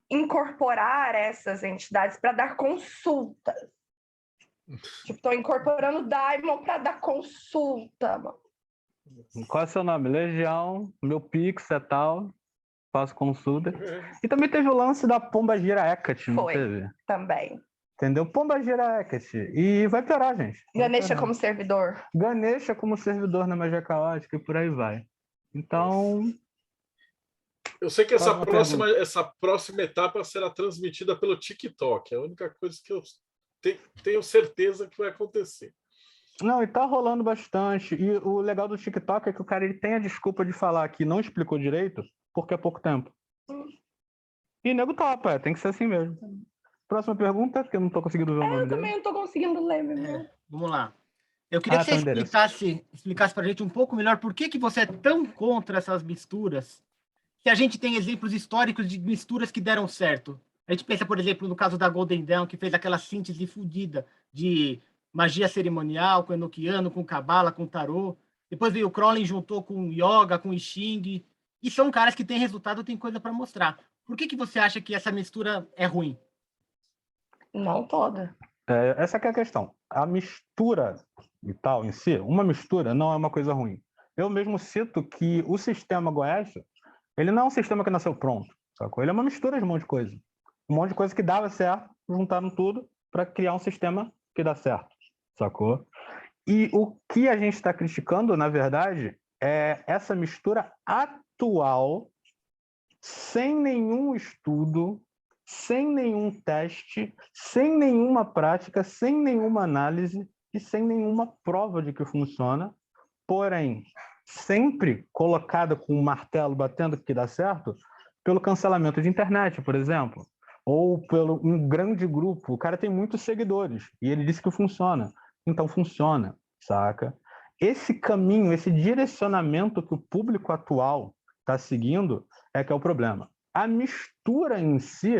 incorporar essas entidades para dar consultas. Tipo, estou incorporando Daimon para dar consulta, mano.
Qual é o seu nome? Legião, meu Pix é tal, faço consulta. E também teve o lance da Pomba Gira Hecate, não teve?
Também.
Entendeu? Pomba Gira Hecate. E vai piorar, gente.
Ganesha como servidor.
Ganesha como servidor na magia caótica e por aí vai. Então...
Eu sei que essa próxima etapa será transmitida pelo TikTok. É a única coisa que eu tenho certeza que vai acontecer.
Não, e tá rolando bastante. E o legal do TikTok é que o cara ele tem a desculpa de falar que não explicou direito porque é pouco tempo. E nego topa, tem que ser assim mesmo. Próxima pergunta, que eu não tô conseguindo ver o nome dele.
Eu também não tô conseguindo ler, meu.
Vamos lá. Eu queria que você explicasse pra gente um pouco melhor por que você é tão contra essas misturas, que a gente tem exemplos históricos de misturas que deram certo. A gente pensa, por exemplo, no caso da Golden Dawn, que fez aquela síntese fodida de magia cerimonial, com Enochiano, com Cabala, com Tarô. Depois veio o Crowley, juntou com Yoga, com I Ching. E são caras que têm resultado, têm coisa para mostrar. Por que você acha que essa mistura é ruim?
Não toda.
Essa que é a questão. A mistura e tal em si, uma mistura não é uma coisa ruim. Eu mesmo cito que o sistema Goécio, ele não é um sistema que nasceu pronto, sacou? Ele é uma mistura de um monte de coisa. Um monte de coisa que dava certo, juntaram tudo para criar um sistema que dá certo, sacou? E o que a gente está criticando, na verdade, é essa mistura atual, sem nenhum estudo, sem nenhum teste, sem nenhuma prática, sem nenhuma análise e sem nenhuma prova de que funciona, porém, sempre colocada com um martelo batendo que dá certo, pelo cancelamento de internet, por exemplo, ou pelo um grande grupo. O cara tem muitos seguidores e ele disse que funciona. Então funciona, saca? Esse caminho, esse direcionamento que o público atual está seguindo é que é o problema. A mistura em si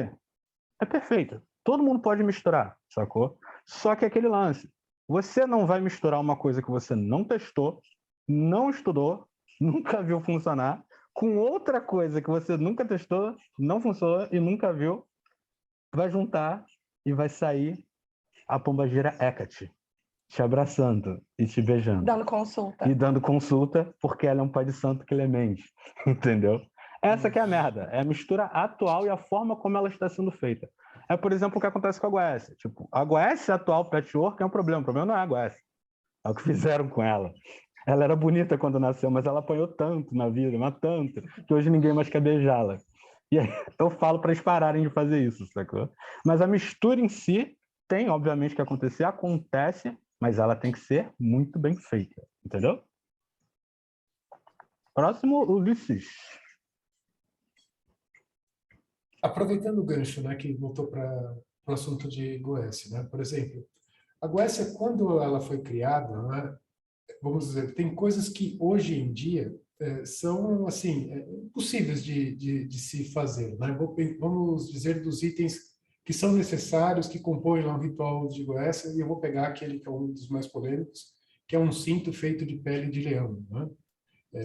é perfeita. Todo mundo pode misturar, sacou? Só que é aquele lance. Você não vai misturar uma coisa que você não testou, não estudou, nunca viu funcionar, com outra coisa que você nunca testou, não funcionou e nunca viu, vai juntar e vai sair a pombagira Hecate, te abraçando e te beijando.
Dando consulta.
E dando consulta, porque ela é um pai de santo Clemente, entendeu? Essa que é a merda, é a mistura atual e a forma como ela está sendo feita. É, por exemplo, o que acontece com a Goécia. Tipo, a Goécia atual patchwork é um problema. O problema não é a Goécia. É o que fizeram com ela. Ela era bonita quando nasceu, mas ela apanhou tanto na vida, mas tanto, que hoje ninguém mais quer beijá-la. E aí eu falo para eles pararem de fazer isso, sacou? Mas a mistura em si tem, obviamente, que acontecer, acontece, mas ela tem que ser muito bem feita, entendeu? Próximo, Ulisses.
Aproveitando o gancho, né, que voltou para o assunto de Goécia, né? Por exemplo, a Goécia, quando ela foi criada, né, vamos dizer, tem coisas que hoje em dia são assim impossíveis de se fazer, né? Vamos dizer dos itens que são necessários, que compõem lá o ritual de Goécia, e eu vou pegar aquele que é um dos mais polêmicos, que é um cinto feito de pele de leão, né?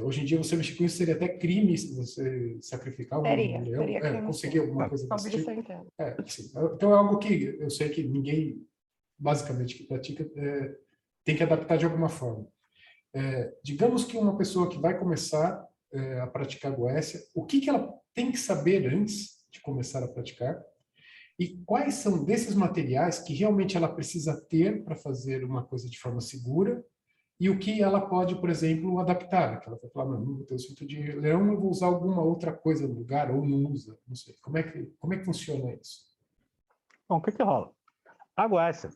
Hoje em dia, você mexer com isso seria até crime se você sacrificar um leão.
Seria crime,
conseguir alguma coisa desse tipo. Sim. Então, é algo que eu sei que ninguém, basicamente, que pratica, tem que adaptar de alguma forma. Digamos que uma pessoa que vai começar a praticar Goécia, o que ela tem que saber antes de começar a praticar? E quais são desses materiais que realmente ela precisa ter para fazer uma coisa de forma segura? E o que ela pode, por exemplo, adaptar? Que ela vai falar, não vou ter o cinto de leão, eu vou usar alguma outra coisa no lugar, ou não usa, não sei. Como é que funciona isso?
Bom, o que rola? A Goécia,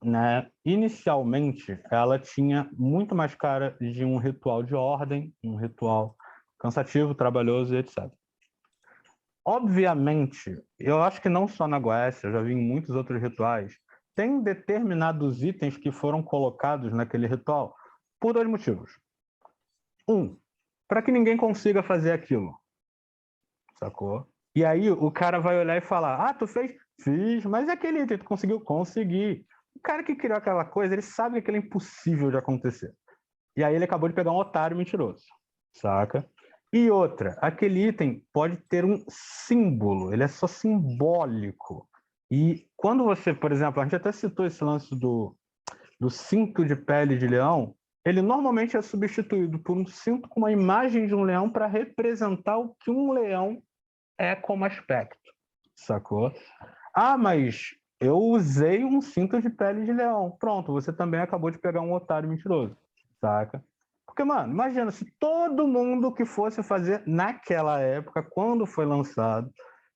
né, inicialmente, ela tinha muito mais cara de um ritual de ordem, um ritual cansativo, trabalhoso e etc. Obviamente, eu acho que não só na Goécia, eu já vi em muitos outros rituais, tem determinados itens que foram colocados naquele ritual por dois motivos. Um, para que ninguém consiga fazer aquilo, sacou? E aí o cara vai olhar e falar, tu fez? Fiz, mas aquele item tu conseguiu? Consegui. O cara que criou aquela coisa, ele sabe que aquilo é impossível de acontecer. E aí ele acabou de pegar um otário mentiroso, saca? E outra, aquele item pode ter um símbolo, ele é só simbólico. E quando você, por exemplo, a gente até citou esse lance do cinto de pele de leão, ele normalmente é substituído por um cinto com uma imagem de um leão para representar o que um leão é como aspecto, sacou? Mas eu usei um cinto de pele de leão. Pronto, você também acabou de pegar um otário mentiroso, saca? Porque, mano, imagina, se todo mundo que fosse fazer naquela época, quando foi lançado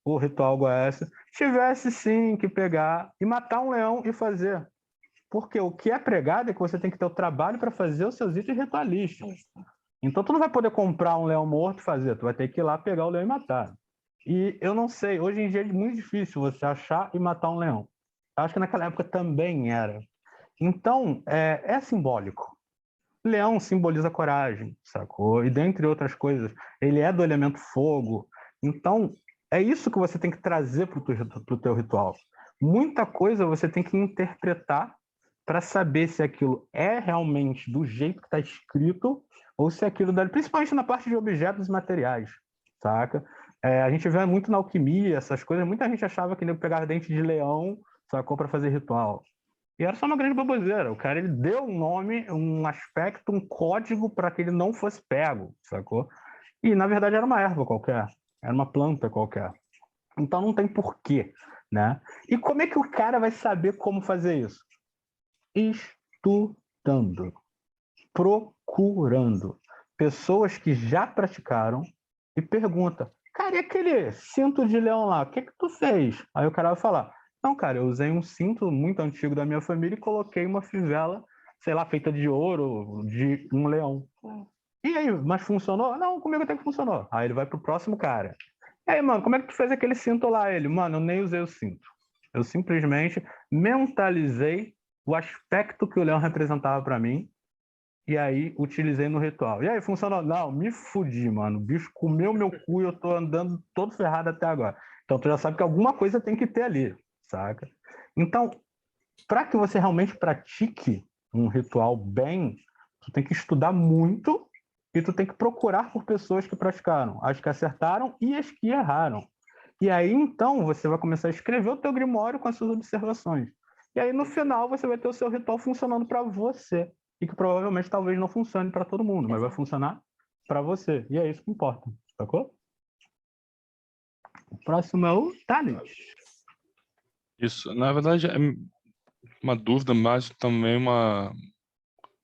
o ritual Goécia, tivesse sim que pegar e matar um leão e fazer. Porque o que é pregado é que você tem que ter o trabalho para fazer os seus itens ritualísticos. Então, tu não vai poder comprar um leão morto e fazer, tu vai ter que ir lá pegar o leão e matar. E eu não sei, hoje em dia é muito difícil você achar e matar um leão. Acho que naquela época também era. Então, é simbólico. Leão simboliza coragem, sacou? E dentre outras coisas, ele é do elemento fogo. Então, é isso que você tem que trazer para o teu ritual. Muita coisa você tem que interpretar para saber se aquilo é realmente do jeito que está escrito ou se aquilo dá, principalmente na parte de objetos e materiais, saca? A gente vê muito na alquimia, essas coisas, muita gente achava que ele pegava dente de leão, sacou, para fazer ritual. E era só uma grande baboseira. O cara, ele deu um nome, um aspecto, um código para que ele não fosse pego, sacou? E, na verdade, era uma erva qualquer. Era uma planta qualquer. Então, não tem porquê, né? E como é que o cara vai saber como fazer isso? Estudando. Procurando. Pessoas que já praticaram e pergunta, cara, e aquele cinto de leão lá, o que tu fez? Aí o cara vai falar, não, cara, eu usei um cinto muito antigo da minha família e coloquei uma fivela, sei lá, feita de ouro, de um leão. E aí, mas funcionou? Não, comigo até que funcionou. Aí ele vai pro próximo cara. E aí, mano, como é que tu fez aquele cinto lá? Ele, mano, eu nem usei o cinto. Eu simplesmente mentalizei o aspecto que o leão representava para mim e aí utilizei no ritual. E aí, funcionou? Não, me fudi, mano. O bicho comeu meu cu e eu tô andando todo ferrado até agora. Então tu já sabe que alguma coisa tem que ter ali, saca? Então, para que você realmente pratique um ritual bem, tu tem que estudar muito e tu tem que procurar por pessoas que praticaram, as que acertaram e as que erraram. E aí, então, você vai começar a escrever o teu grimório com as suas observações. E aí, no final, você vai ter o seu ritual funcionando para você. E que provavelmente talvez não funcione para todo mundo, mas vai funcionar para você. E é isso que importa, sacou? O próximo é o Thales.
Isso, na verdade, é uma dúvida, mas também uma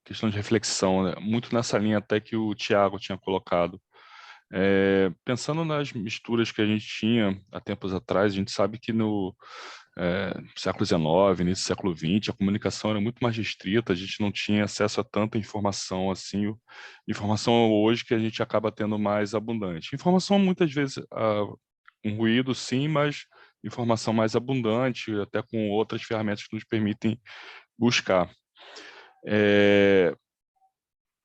questão de reflexão, né? Muito nessa linha até que o Tiago tinha colocado. Pensando nas misturas que a gente tinha há tempos atrás, a gente sabe que no século XIX, início do século XX, a comunicação era muito mais restrita, a gente não tinha acesso a tanta informação assim, informação hoje que a gente acaba tendo mais abundante. Informação muitas vezes um ruído sim, mas informação mais abundante, até com outras ferramentas que nos permitem buscar.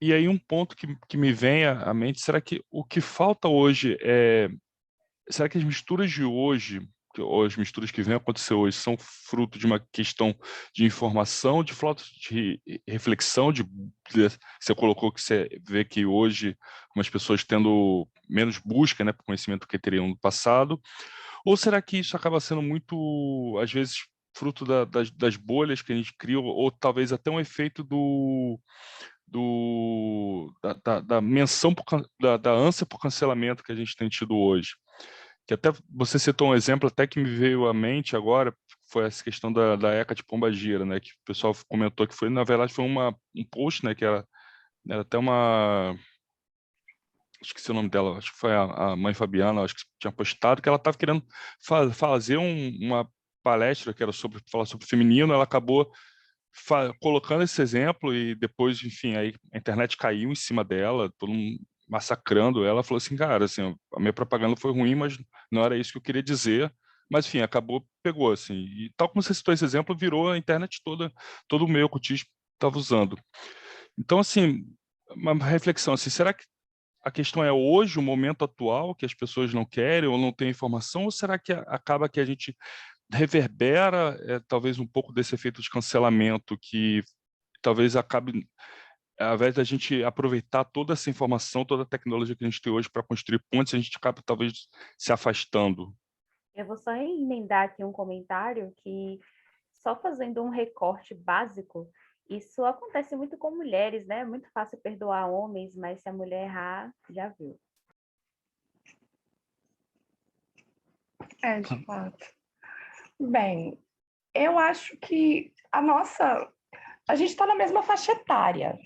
E aí um ponto que me vem à mente, será que o que falta hoje será que as misturas de hoje, ou as misturas que vêm acontecer hoje, são fruto de uma questão de informação, de falta de reflexão, você colocou que você vê que hoje umas pessoas tendo menos busca, né, por conhecimento que teriam no passado, ou será que isso acaba sendo muito, às vezes, fruto das bolhas que a gente cria, ou talvez até um efeito da menção, da ânsia por cancelamento que a gente tem tido hoje? Que até você citou um exemplo até que me veio à mente agora, foi essa questão da ECA de Pombagira, né, que o pessoal comentou que foi, na verdade, foi um post, né, que era até uma... esqueci o nome dela, acho que foi a mãe Fabiana, acho que tinha postado, que ela estava querendo fazer uma palestra que era falar sobre feminino, ela acabou colocando esse exemplo e depois, enfim, aí a internet caiu em cima dela, todo mundo massacrando ela, falou assim, cara, assim, a minha propaganda foi ruim, mas não era isso que eu queria dizer, mas enfim, acabou, pegou, assim, e tal como você citou esse exemplo, virou a internet toda, todo o meio ocultismo estava usando. Então, assim, uma reflexão, assim, será que a questão é hoje, o momento atual, que as pessoas não querem ou não têm informação, ou será que acaba que a gente reverbera talvez um pouco desse efeito de cancelamento que talvez acabe, ao invés da gente aproveitar toda essa informação, toda a tecnologia que a gente tem hoje para construir pontes, a gente acaba talvez se afastando?
Eu vou só emendar aqui um comentário que, só fazendo um recorte básico, isso acontece muito com mulheres, né? É muito fácil perdoar homens, mas se a mulher errar, já viu.
De fato. Bem, eu acho que a gente está na mesma faixa etária.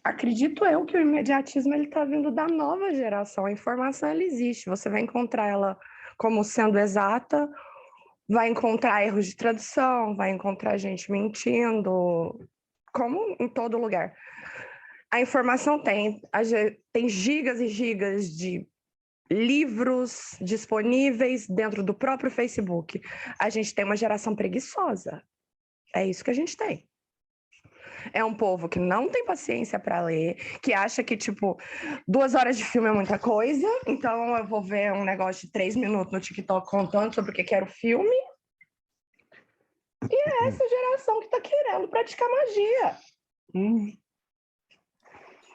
Acredito eu que o imediatismo ele está vindo da nova geração. A informação ela existe, você vai encontrar ela como sendo exata, vai encontrar erros de tradução, vai encontrar gente mentindo, como em todo lugar. A informação tem gigas e gigas de livros disponíveis dentro do próprio Facebook. A gente tem uma geração preguiçosa. É isso que a gente tem. É um povo que não tem paciência para ler, que acha que, 2 horas de filme é muita coisa, então eu vou ver um negócio de 3 minutos no TikTok contando sobre o que era o filme. E é essa geração que está querendo praticar magia.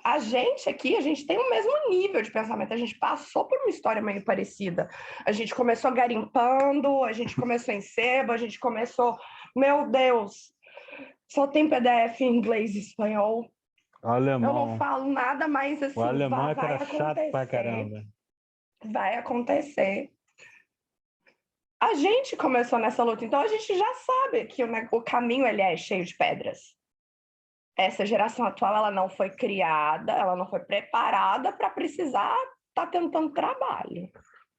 A gente aqui, a gente tem o mesmo nível de pensamento, a gente passou por uma história meio parecida. A gente começou garimpando, a gente começou em sebo, a gente começou... Meu Deus, só tem PDF em inglês e espanhol.
Alemão.
Eu não falo nada mais assim.
O alemão
vai
era chato pra caramba.
Vai acontecer. A gente começou nessa luta, então a gente já sabe que o caminho ele é cheio de pedras. Essa geração atual ela não foi criada, ela não foi preparada para precisar tá tentando trabalho.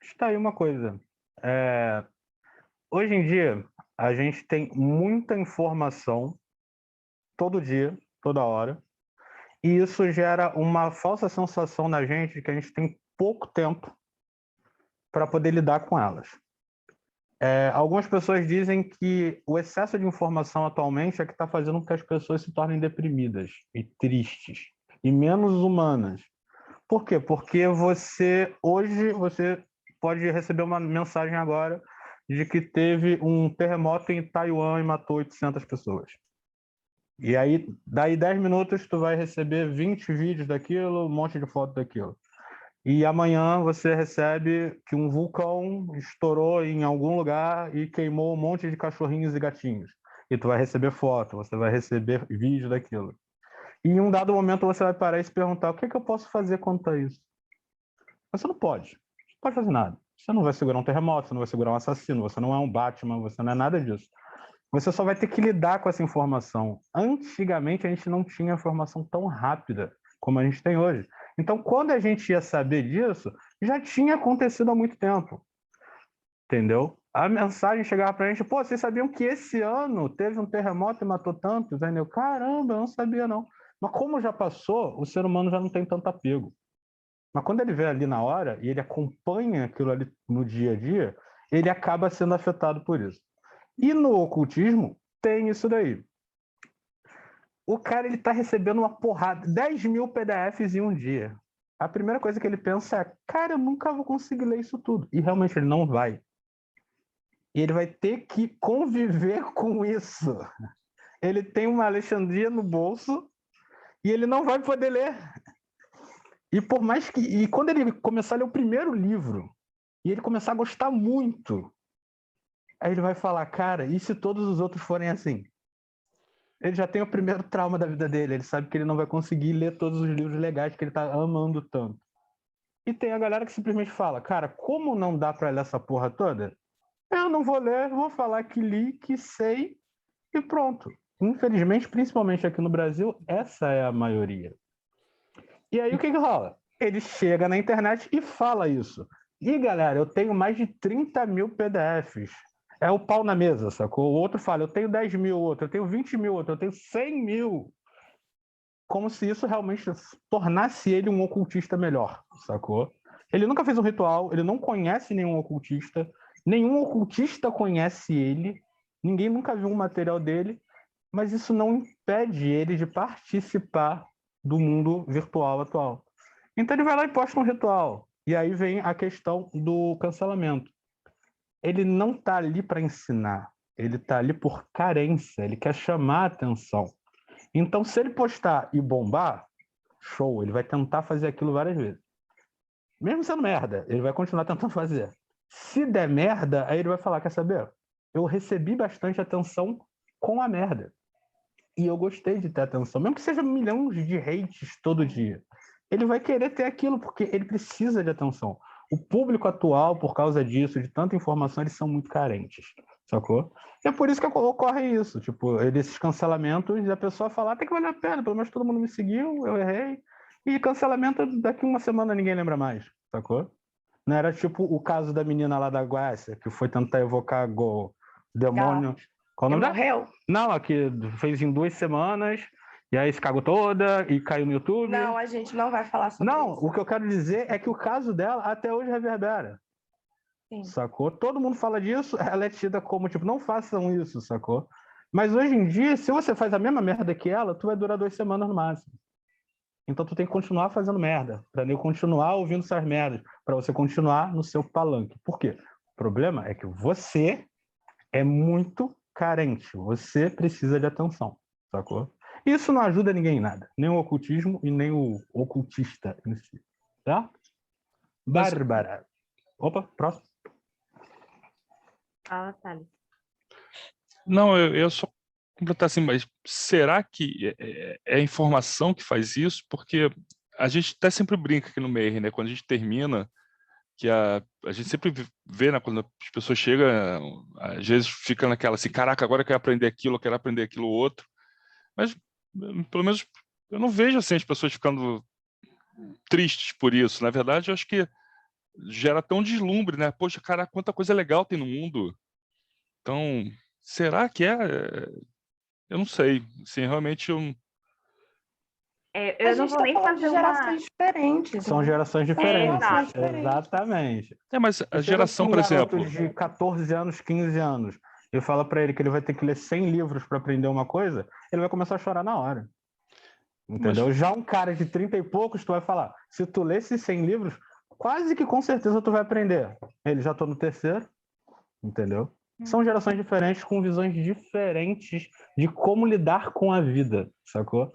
Está aí uma coisa. Hoje em dia, a gente tem muita informação todo dia, toda hora, e isso gera uma falsa sensação na gente de que a gente tem pouco tempo para poder lidar com elas. Algumas pessoas dizem que o excesso de informação atualmente é que está fazendo com que as pessoas se tornem deprimidas e tristes e menos humanas. Por quê? Porque hoje você pode receber uma mensagem agora de que teve um terremoto em Taiwan e matou 800 pessoas. E aí, daí 10 minutos, tu vai receber 20 vídeos daquilo, um monte de foto daquilo. E amanhã você recebe que um vulcão estourou em algum lugar e queimou um monte de cachorrinhos e gatinhos. E tu vai receber foto, você vai receber vídeo daquilo. E em um dado momento você vai parar e se perguntar: o que é que eu posso fazer quanto a isso? Você não pode. Você não pode fazer nada. Você não vai segurar um terremoto, você não vai segurar um assassino, você não é um Batman, você não é nada disso. Você só vai ter que lidar com essa informação. Antigamente a gente não tinha informação tão rápida como a gente tem hoje. Então, quando a gente ia saber disso, já tinha acontecido há muito tempo. Entendeu? A mensagem chegava pra gente: pô, vocês sabiam que esse ano teve um terremoto e matou tantos? Aí eu: caramba, eu não sabia não. Mas como já passou, o ser humano já não tem tanto apego. Mas quando ele vê ali na hora e ele acompanha aquilo ali no dia a dia, ele acaba sendo afetado por isso. E no ocultismo tem isso daí. O cara, ele tá recebendo uma porrada, 10 mil PDFs em um dia. A primeira coisa que ele pensa é: cara, eu nunca vou conseguir ler isso tudo. E realmente ele não vai. E ele vai ter que conviver com isso. Ele tem uma Alexandria no bolso e ele não vai poder ler. E por mais que... E quando ele começar a ler o primeiro livro e ele começar a gostar muito, aí ele vai falar: cara, e se todos os outros forem assim? Ele já tem o primeiro trauma da vida dele. Ele sabe que ele não vai conseguir ler todos os livros legais que ele tá amando tanto. E tem a galera que simplesmente fala: cara, como não dá pra ler essa porra toda, eu não vou ler, vou falar que li, que sei e pronto. Infelizmente, principalmente aqui no Brasil, essa é a maioria. E aí o que rola? Ele chega na internet e fala isso. E galera, eu tenho mais de 30 mil PDFs. É o pau na mesa, sacou? O outro fala: eu tenho 10 mil, outro, eu tenho 20 mil, outro, eu tenho 100 mil. Como se isso realmente tornasse ele um ocultista melhor, sacou? Ele nunca fez um ritual, ele não conhece nenhum ocultista conhece ele, ninguém nunca viu um material dele, mas isso não impede ele de participar do mundo virtual atual. Então ele vai lá e posta um ritual. E aí vem a questão do cancelamento. Ele não está ali para ensinar, ele está ali por carência, ele quer chamar a atenção. Então, se ele postar e bombar, show, ele vai tentar fazer aquilo várias vezes. Mesmo sendo merda, ele vai continuar tentando fazer. Se der merda, aí ele vai falar: quer saber? Eu recebi bastante atenção com a merda. E eu gostei de ter atenção, mesmo que seja milhões de hates todo dia. Ele vai querer ter aquilo, porque ele precisa de atenção. O público atual, por causa disso, de tanta informação, eles são muito carentes, sacou? E é por isso que ocorre isso, tipo, esses cancelamentos, e a pessoa falar: tem que valer a pena, pelo menos todo mundo me seguiu, eu errei, e cancelamento daqui uma semana ninguém lembra mais, sacou? Não era tipo o caso da menina lá da Guácia, que foi tentar evocar o demônio... Qual o nome dela?
Morreu?
Não, a que fez em 2 semanas... E aí se cagou toda e caiu no YouTube.
Não, a gente não vai falar sobre isso.
Não, o que eu quero dizer é que o caso dela até hoje reverbera. Sim. Sacou? Todo mundo fala disso, ela é tida como, tipo, não façam isso, sacou? Mas hoje em dia, se você faz a mesma merda que ela, tu vai durar 2 semanas no máximo. Então tu tem que continuar fazendo merda, pra eu continuar ouvindo essas merdas, pra você continuar no seu palanque. Por quê? O problema é que você é muito carente, você precisa de atenção, sacou? Isso não ajuda ninguém em nada, nem o ocultismo e nem o ocultista em si, tá? Bárbara. Opa, próximo.
Fala, Thales.
Não, eu só completar assim, mas será que é a informação que faz isso? Porque a gente até sempre brinca aqui no Meir, né? Quando a gente termina, que a gente sempre vê, né, quando as pessoas chegam, às vezes fica naquela assim: caraca, agora eu quero aprender aquilo, eu quero aprender aquilo outro. Mas, pelo menos, eu não vejo assim as pessoas ficando tristes por isso. Na verdade, eu acho que gera tão deslumbre, né? Poxa, cara, quanta coisa legal tem no mundo. Então, será que é? Eu não sei. Assim, realmente eu...
A
Eu não
gente
vou
está
nem
falando
fazer
de gerações diferentes,
São
né?
gerações diferentes.
exato.
Exatamente.
mas a
Você chega
geração,
pra
por
um garoto
exemplo...
de 14 anos, 15 anos, e fala para ele que ele vai ter que ler 100 livros para aprender uma coisa, ele vai começar a chorar na hora. Entendeu? Já um cara de 30 e poucos, tu vai falar, se tu ler esses 100 livros, quase que com certeza tu vai aprender. Ele já tô no terceiro, entendeu? São gerações diferentes, com visões diferentes de como lidar com a vida, sacou?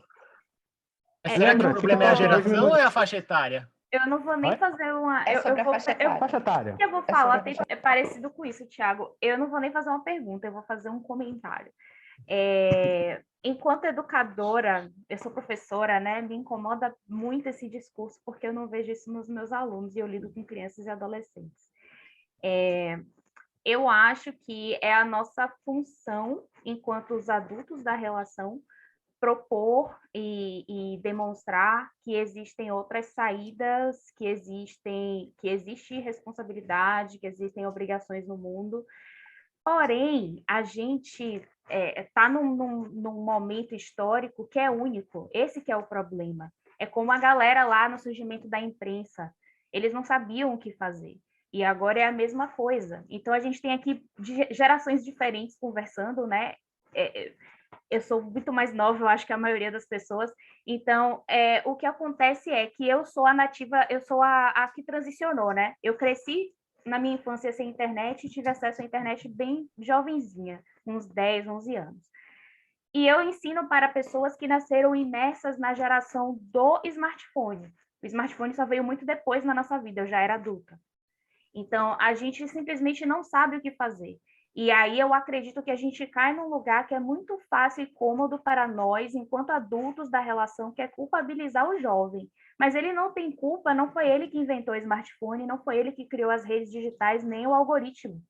Será que o problema é a geração ou é a faixa etária?
Eu não vou nem fazer uma...
sobre a faixa etária.
Faixa etária.
O que eu vou falar é parecido com isso, Thiago. Eu não vou nem fazer uma pergunta, eu vou fazer um comentário. Enquanto educadora, eu sou professora, né? Me incomoda muito esse discurso, porque eu não vejo isso nos meus alunos, e eu lido com crianças e adolescentes. Eu acho que é a nossa função, enquanto os adultos da relação, propor e demonstrar que existem outras saídas, que existe responsabilidade, que existem obrigações no mundo. Porém, a gente está num momento histórico que é único. Esse que é o problema. É como a galera lá no surgimento da imprensa. Eles não sabiam o que fazer. E agora é a mesma coisa. Então, a gente tem aqui gerações diferentes conversando, né? Eu sou muito mais nova, eu acho que a maioria das pessoas. Então, o que acontece é que eu sou a nativa, eu sou a que transicionou, né? Eu cresci na minha infância sem internet e tive acesso à internet bem jovenzinha, uns 10, 11 anos. E eu ensino para pessoas que nasceram imersas na geração do smartphone. O smartphone só veio muito depois na nossa vida, eu já era adulta. Então, a gente simplesmente não sabe o que fazer. E aí eu acredito que a gente cai num lugar que é muito fácil e cômodo para nós, enquanto adultos da relação, que é culpabilizar o jovem. Mas ele não tem culpa, não foi ele que inventou o smartphone, não foi ele que criou as redes digitais, nem o algoritmo.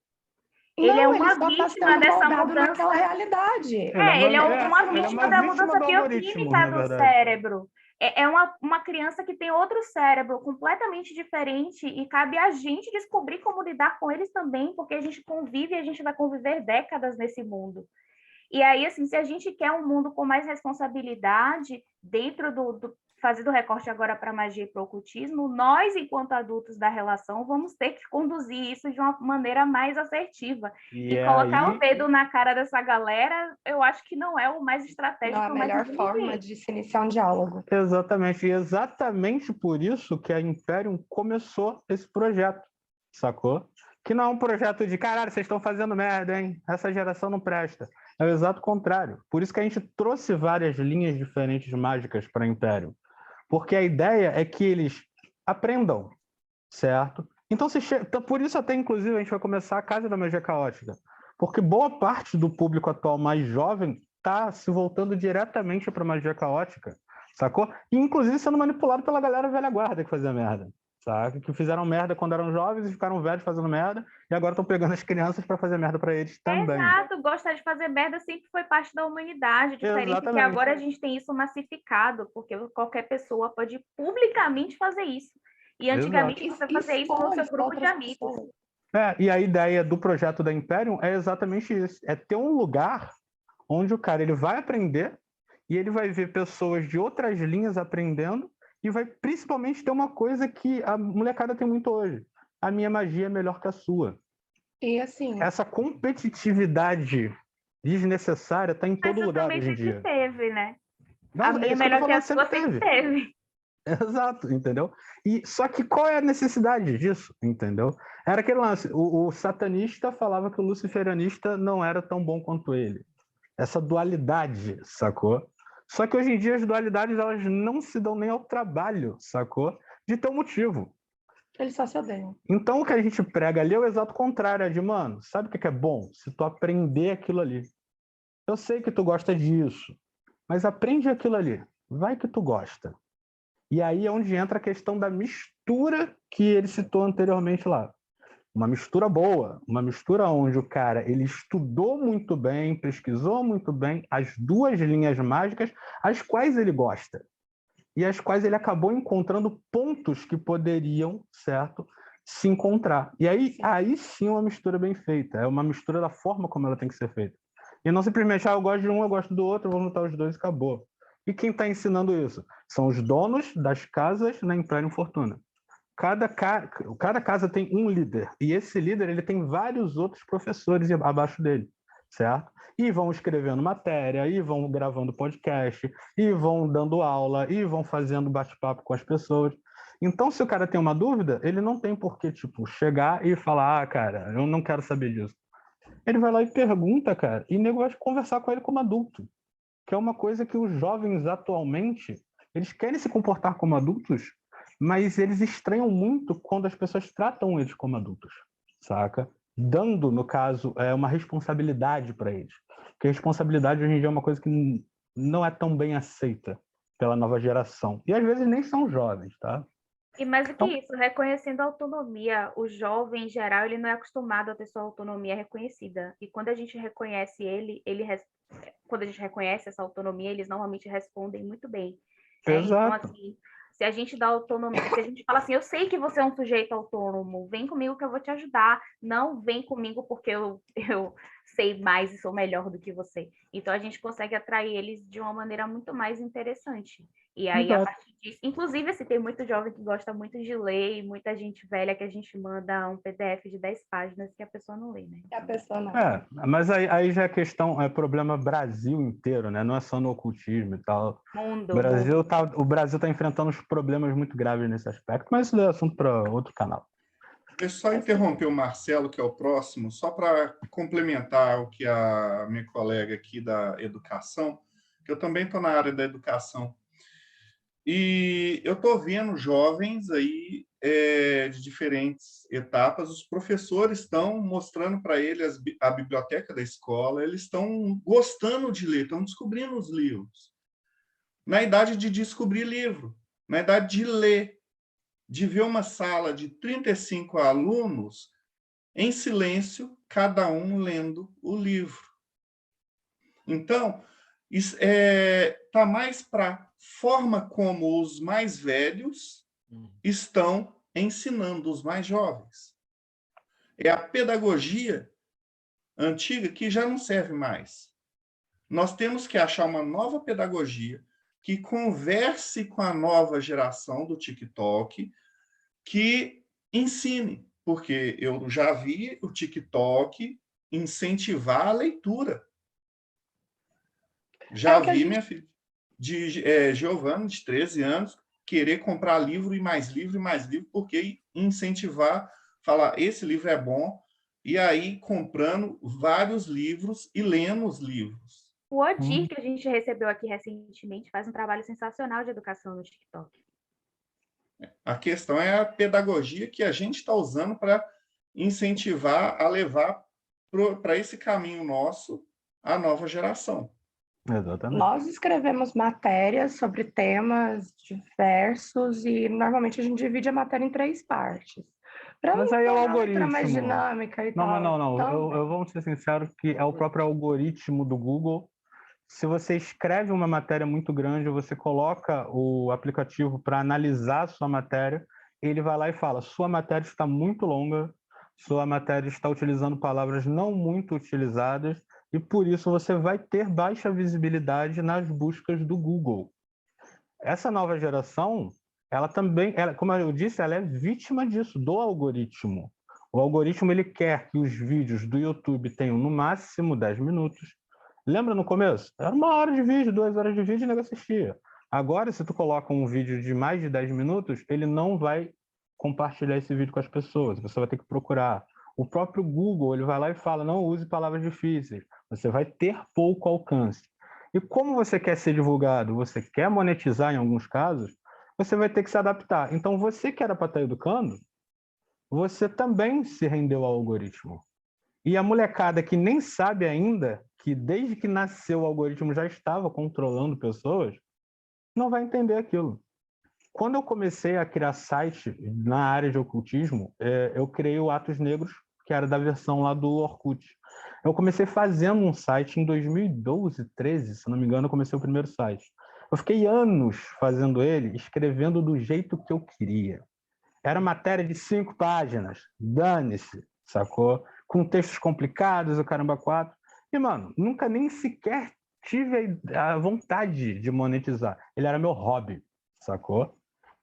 Ele é uma vítima dessa mudança.
Naquela realidade.
Ele é uma vítima da mudança bioquímica do cérebro. É uma criança que tem outro cérebro completamente diferente e cabe a gente descobrir como lidar com eles também, porque a gente convive e a gente vai conviver décadas nesse mundo. E aí, assim, se a gente quer um mundo com mais responsabilidade, dentro fazendo recorte agora para a magia e para o ocultismo, nós, enquanto adultos da relação, vamos ter que conduzir isso de uma maneira mais assertiva. E colocar o dedo na cara dessa galera, eu acho que não é o mais estratégico.
Não é a melhor forma de se iniciar um diálogo.
Exatamente. E exatamente por isso que a Imperium começou esse projeto, sacou? Que não é um projeto de, caralho, vocês estão fazendo merda, hein? Essa geração não presta. É o exato contrário. Por isso que a gente trouxe várias linhas diferentes mágicas para a Imperium. Porque a ideia é que eles aprendam, certo? Então, por isso até, inclusive, a gente vai começar a Casa da Magia Caótica. Porque boa parte do público atual mais jovem está se voltando diretamente para a magia caótica, sacou? E, inclusive, sendo manipulado pela galera velha guarda que fazia merda, sabe? Que fizeram merda quando eram jovens e ficaram velhos fazendo merda, e agora estão pegando as crianças para fazer merda para eles também.
Exato, gostar de fazer merda sempre foi parte da humanidade, diferente que agora a gente tem isso massificado, porque qualquer pessoa pode publicamente fazer isso. E antigamente você fazia isso no seu grupo de amigos.
E a ideia do projeto da Imperium é exatamente isso, é ter um lugar onde o cara ele vai aprender e ele vai ver pessoas de outras linhas aprendendo e vai principalmente ter uma coisa que a molecada tem muito hoje. A minha magia é melhor que a sua.
E assim...
Essa competitividade desnecessária está em todo lugar hoje em dia.
Teve, né?
Não,
a minha melhor que a sua sempre teve.
Exato, entendeu? E só que qual é a necessidade disso, entendeu? Era aquele lance, o satanista falava que o luciferianista não era tão bom quanto ele. Essa dualidade, sacou? Só que hoje em dia as dualidades elas não se dão nem ao trabalho, sacou? De ter um motivo.
Eles só se odeiam.
Então o que a gente prega ali é o exato contrário, é de, mano, sabe o que é bom? Se tu aprender aquilo ali. Eu sei que tu gosta disso, mas aprende aquilo ali. Vai que tu gosta. E aí é onde entra a questão da mistura que ele citou anteriormente lá. Uma mistura boa, uma mistura onde o cara ele estudou muito bem, pesquisou muito bem as duas linhas mágicas, as quais ele gosta. e as quais ele acabou encontrando pontos que poderiam, certo, se encontrar. E aí sim é uma mistura bem feita, é uma mistura da forma como ela tem que ser feita. E não simplesmente, eu gosto de um, eu gosto do outro, vou juntar os dois e acabou. E quem está ensinando isso? São os donos das casas na Imperium Fortuna. Cada casa tem um líder, e esse líder ele tem vários outros professores abaixo dele, certo? E vão escrevendo matéria, e vão gravando podcast, e vão dando aula, e vão fazendo bate-papo com as pessoas. Então, se o cara tem uma dúvida, ele não tem por que, tipo, chegar e falar, cara, eu não quero saber disso. Ele vai lá e pergunta, cara, e o nego vai conversar com ele como adulto, que é uma coisa que os jovens atualmente, eles querem se comportar como adultos, mas eles estranham muito quando as pessoas tratam eles como adultos, saca? Dando, no caso, uma responsabilidade para eles. Porque a responsabilidade hoje em dia é uma coisa que não é tão bem aceita pela nova geração. E às vezes nem são jovens, tá?
E mais do que isso, reconhecendo a autonomia, o jovem, em geral, ele não é acostumado a ter sua autonomia reconhecida. E quando a gente reconhece quando a gente reconhece essa autonomia, eles normalmente respondem muito bem. Né? Então, assim, se a gente dá autonomia, se a gente fala assim, eu sei que você é um sujeito autônomo, vem comigo que eu vou te ajudar, não vem comigo porque eu sei mais e sou melhor do que você. Então, a gente consegue atrair eles de uma maneira muito mais interessante. E aí, a partir disso, inclusive, assim, tem muito jovem que gosta muito de ler, e muita gente velha que a gente manda um PDF de 10 páginas que a pessoa não lê, né?
A pessoa não.
Mas aí já é questão, é problema Brasil inteiro, né? Não é só no ocultismo e tal. O Brasil tá enfrentando uns problemas muito graves nesse aspecto, mas isso é assunto para outro canal.
Deixa eu só interromper o Marcelo, que é o próximo, só para complementar o que a minha colega aqui da educação, que eu também estou na área da educação. E eu estou vendo jovens aí de diferentes etapas, os professores estão mostrando para eles a biblioteca da escola, eles estão gostando de ler, estão descobrindo os livros. Na idade de descobrir livro, na idade de ler, de ver uma sala de 35 alunos em silêncio, cada um lendo o livro. Então, está mais para a forma como os mais velhos estão ensinando os mais jovens. É a pedagogia antiga que já não serve mais. Nós temos que achar uma nova pedagogia que converse com a nova geração do TikTok, que ensine, porque eu já vi o TikTok incentivar a leitura. Já vi minha filha, Giovana, de 13 anos, querer comprar livro e mais livro, porque incentivar, falar, esse livro é bom, e aí comprando vários livros e lendo os livros.
O Odir, que a gente recebeu aqui recentemente, faz um trabalho sensacional de educação no TikTok.
A questão é a pedagogia que a gente está usando para incentivar a levar para esse caminho nosso a nova geração.
Exatamente.
Nós escrevemos matérias sobre temas diversos e normalmente a gente divide a matéria em 3 partes.
Mas aí é o algoritmo.
Mais dinâmica e tal.
Não.
Então,
eu vou ser sincero que é o próprio algoritmo do Google. Se você escreve uma matéria muito grande, você coloca o aplicativo para analisar a sua matéria, ele vai lá e fala, sua matéria está muito longa, sua matéria está utilizando palavras não muito utilizadas, e por isso você vai ter baixa visibilidade nas buscas do Google. Essa nova geração, ela também, como eu disse, ela é vítima disso, do algoritmo. O algoritmo ele quer que os vídeos do YouTube tenham no máximo 10 minutos. Lembra no começo? Era 1 hora de vídeo, 2 horas de vídeo e nego assistia. Agora, se tu coloca um vídeo de mais de 10 minutos, ele não vai compartilhar esse vídeo com as pessoas. Você vai ter que procurar. O próprio Google, ele vai lá e fala, não use palavras difíceis. Você vai ter pouco alcance. E como você quer ser divulgado, você quer monetizar em alguns casos, você vai ter que se adaptar. Então, você que era para estar educando, você também se rendeu ao algoritmo. E a molecada que nem sabe ainda que desde que nasceu o algoritmo já estava controlando pessoas, não vai entender aquilo. Quando eu comecei a criar site na área de ocultismo, eu criei o Atos Negros, que era da versão lá do Orkut. Eu comecei fazendo um site em 2012, 13, se não me engano, eu comecei o primeiro site. Eu fiquei anos fazendo ele, escrevendo do jeito que eu queria. Era matéria de 5 páginas, dane-se, sacou? Com textos complicados, o caramba 4. E, mano, nunca nem sequer tive a vontade de monetizar. Ele era meu hobby, sacou?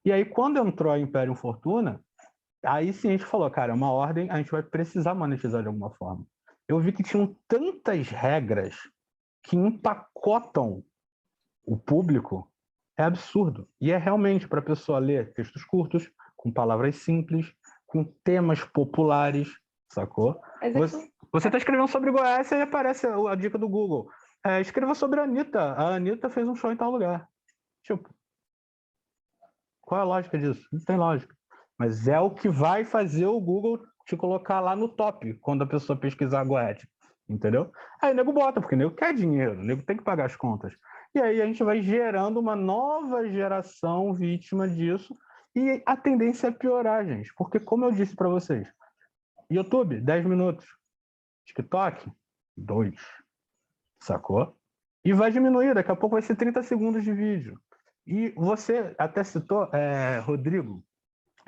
E aí, quando entrou a Imperium Fortuna, aí sim a gente falou, cara, é uma ordem, a gente vai precisar monetizar de alguma forma. Eu vi que tinham tantas regras que empacotam o público, é absurdo. E é realmente para a pessoa ler textos curtos, com palavras simples, com temas populares, sacou? Você está escrevendo sobre Goiás e aparece a dica do Google. Escreva sobre a Anitta. A Anitta fez um show em tal lugar. Tipo, qual é a lógica disso? Não tem lógica. Mas é o que vai fazer o Google te colocar lá no top, quando a pessoa pesquisar goética, entendeu? Aí o nego bota, porque o nego quer dinheiro, o nego tem que pagar as contas. E aí a gente vai gerando uma nova geração vítima disso, e a tendência é piorar, gente. Porque, como eu disse para vocês, YouTube, 10 minutos. TikTok, 2. Sacou? E vai diminuir, daqui a pouco vai ser 30 segundos de vídeo. E você até citou, Rodrigo,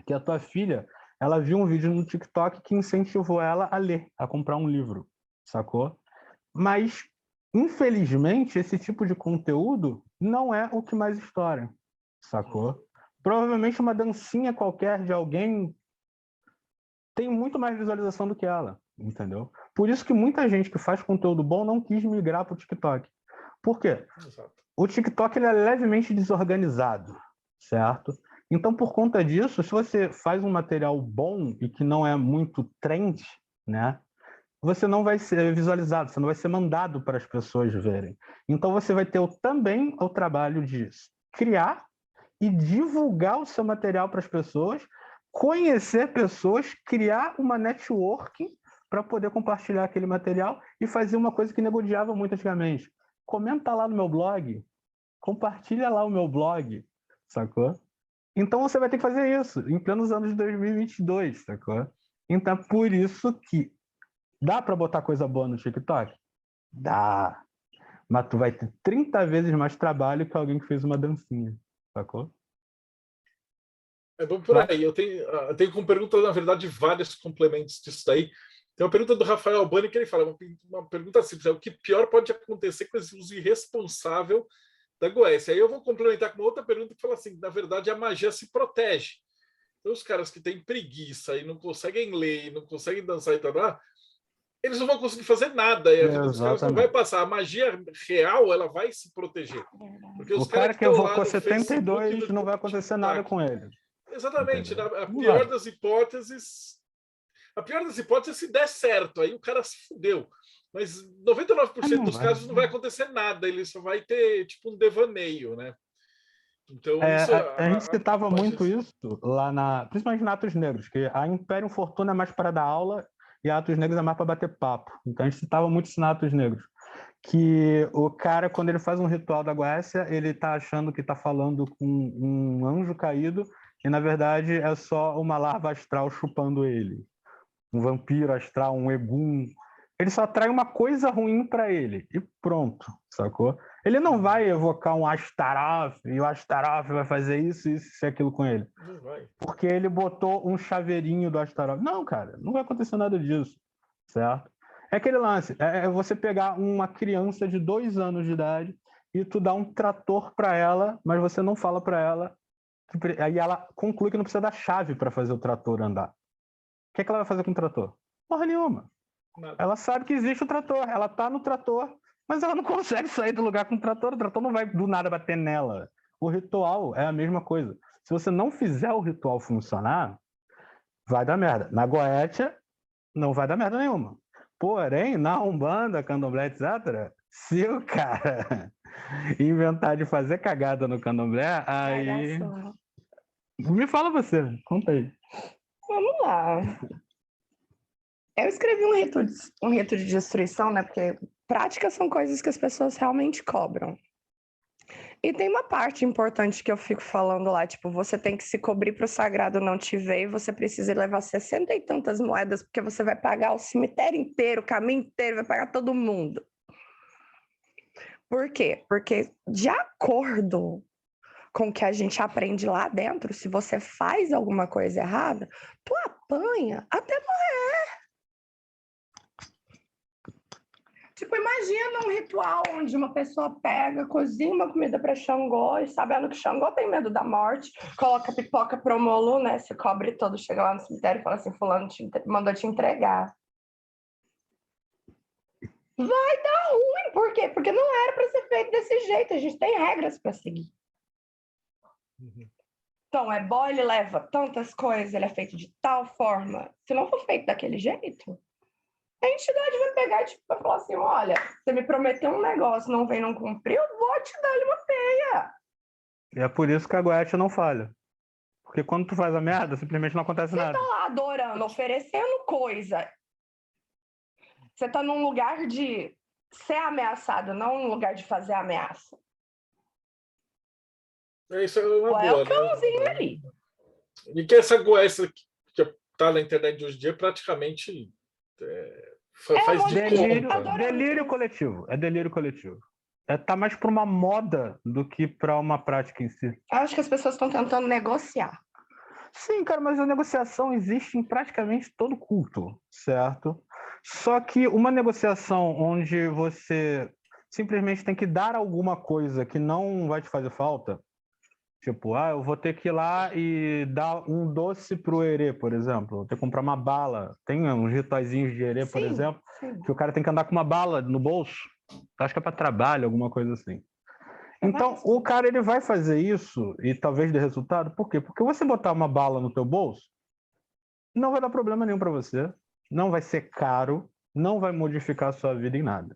que a tua filha, ela viu um vídeo no TikTok que incentivou ela a ler, a comprar um livro, sacou? Mas, infelizmente, esse tipo de conteúdo não é o que mais estoura, sacou? Provavelmente uma dancinha qualquer de alguém tem muito mais visualização do que ela, entendeu? Por isso que muita gente que faz conteúdo bom não quis migrar para o TikTok. Por quê?
Exato.
O TikTok ele é levemente desorganizado, certo? Então, por conta disso, se você faz um material bom e que não é muito trend, né, você não vai ser visualizado, você não vai ser mandado para as pessoas verem. Então, você vai ter também o trabalho de criar e divulgar o seu material para as pessoas, conhecer pessoas, criar uma networking para poder compartilhar aquele material e fazer uma coisa que negociava muito antigamente. Comenta lá no meu blog, compartilha lá o meu blog, sacou? Então você vai ter que fazer isso em plenos anos de 2022, sacou? Então é por isso que dá para botar coisa boa no TikTok? Dá. Mas tu vai ter 30 vezes mais trabalho que alguém que fez uma dancinha, sacou?
É bom por aí. Eu tenho como pergunta, na verdade, vários complementos disso daí. Tem uma pergunta do Rafael Albani que ele fala, uma pergunta simples, o que pior pode acontecer com esse uso irresponsável da Goécia? Aí eu vou complementar com uma outra pergunta que fala assim, na verdade, a magia se protege. Então, os caras que têm preguiça e não conseguem ler, e não conseguem dançar e tal, eles não vão conseguir fazer nada. E a vida dos caras não vai passar. A magia real, ela vai se proteger. Porque os
o cara que evocou 72 não vai acontecer nada com ele.
Exatamente. A pior das hipóteses é se der certo. Aí o cara se fudeu. Mas 99% dos casos não vai acontecer nada. Ele só vai ter tipo um devaneio, né? Então,
a gente citava muito isso lá principalmente na Atos Negros, que a Imperium Fortuna é mais para dar aula e a Atos Negros é mais para bater papo. Então a gente citava muito isso na Atos Negros. Que o cara, quando ele faz um ritual da Goécia, ele tá achando que tá falando com um anjo caído e, na verdade, é só uma larva astral chupando ele. Um vampiro astral, um egum. Ele só atrai uma coisa ruim para ele. E pronto, sacou? Ele não vai evocar um Astaroth e o Astaroth vai fazer isso e aquilo com ele.
Não vai.
Porque ele botou um chaveirinho do Astaroth. Não, cara, não vai acontecer nada disso, certo? É aquele lance, é você pegar uma criança de 2 anos de idade e tu dá um trator para ela, mas você não fala para ela, aí ela conclui que não precisa da chave para fazer o trator andar. O que ela vai fazer com o trator? Porra nenhuma.
Nada.
Ela sabe que existe o trator, ela tá no trator, mas ela não consegue sair do lugar com o trator não vai do nada bater nela. O ritual é a mesma coisa. Se você não fizer o ritual funcionar, vai dar merda. Na Goétia, não vai dar merda nenhuma. Porém, na Umbanda, Candomblé, etc., se o cara inventar de fazer cagada no Candomblé, aí... Me fala você, conta aí.
Vamos lá. Eu escrevi um rito de destruição, né? Porque práticas são coisas que as pessoas realmente cobram. E tem uma parte importante que eu fico falando lá, tipo, você tem que se cobrir para o sagrado não te ver e você precisa levar 60 e tantas moedas porque você vai pagar o cemitério inteiro, o caminho inteiro, vai pagar todo mundo. Por quê? Porque de acordo com o que a gente aprende lá dentro, se você faz alguma coisa errada, tu apanha até morrer. Tipo, imagina um ritual onde uma pessoa pega, cozinha uma comida para Xangô, e sabendo que Xangô tem medo da morte, coloca pipoca pro Molu, né? Se cobre todo, chega lá no cemitério e fala assim, fulano mandou te entregar. Vai dar ruim, por quê? Porque não era para ser feito desse jeito, a gente tem regras para seguir. Então, ele leva tantas coisas, ele é feito de tal forma. Se não for feito daquele jeito, a entidade vai pegar e vai falar assim, olha, você me prometeu um negócio, não cumpriu, eu vou te dar uma peia.
E é por isso que a Goethe não falha. Porque quando tu faz a merda, simplesmente não acontece nada.
Você tá lá adorando, oferecendo coisa. Você tá num lugar de ser ameaçado, não num lugar de fazer ameaça.
Isso é uma
Ou é
boa,
o cãozinho ali.
E que essa Goécia que tá na internet de hoje em dia praticamente faz de conta.
Delírio coletivo. É delírio coletivo. Tá mais para uma moda do que para uma prática em si.
Acho que as pessoas estão tentando negociar.
Sim, cara, mas a negociação existe em praticamente todo culto, certo? Só que uma negociação onde você simplesmente tem que dar alguma coisa que não vai te fazer falta, tipo, eu vou ter que ir lá e dar um doce pro herê, por exemplo. Vou ter que comprar uma bala. Tem uns rituaizinhos de herê, por exemplo, que o cara tem que andar com uma bala no bolso. Acho que é para trabalho, alguma coisa assim. Então, o cara ele vai fazer isso e talvez dê resultado. Por quê? Porque você botar uma bala no teu bolso não vai dar problema nenhum para você, não vai ser caro, não vai modificar a sua vida em nada.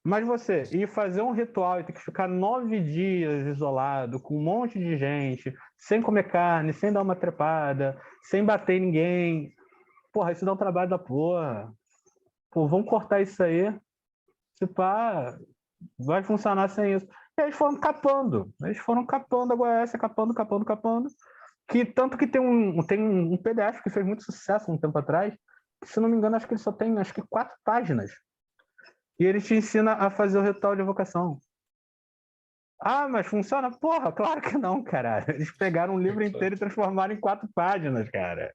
Mas você ir fazer um ritual e ter que ficar 9 dias isolado, com um monte de gente, sem comer carne, sem dar uma trepada, sem bater em ninguém, porra, isso dá um trabalho da porra. Pô, vamos cortar isso aí. Se pá, vai funcionar sem isso. E eles foram capando a Goécia, capando. Que, tanto que tem um PDF que fez muito sucesso um tempo atrás, que, se não me engano, acho que ele só tem 4 páginas. E ele te ensina a fazer o ritual de evocação. Ah, mas funciona? Porra, claro que não, cara. Eles pegaram um livro inteiro e transformaram em 4 páginas, cara.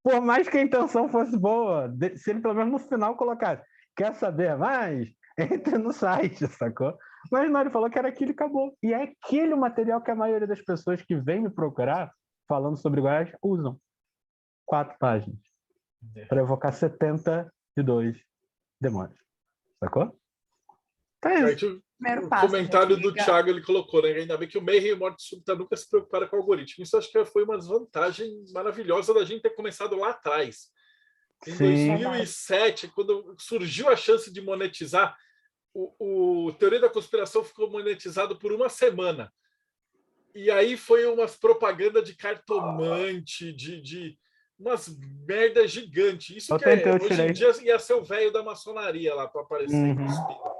Por mais que a intenção fosse boa, se ele pelo menos no final colocasse, quer saber mais? Entre no site, sacou? Mas não, ele falou que era aquilo e acabou. E é aquele material que a maioria das pessoas que vem me procurar, falando sobre Goiás, usam. 4 páginas. Para evocar 72 demônios. Sacou? Então é isso.
O comentário do Thiago, ele colocou, né? Ainda bem que o Mayhem e o Morte Súbita nunca se preocuparam com o algoritmo. Isso acho que foi uma desvantagem maravilhosa da gente ter começado lá atrás. Em 2007, quando surgiu a chance de monetizar, o Teoria da Conspiração ficou monetizado por uma semana. E aí foi umas propagandas de cartomante, de umas merdas gigantes. Isso hoje em dia ia ser o velho da maçonaria lá para aparecer cuspindo.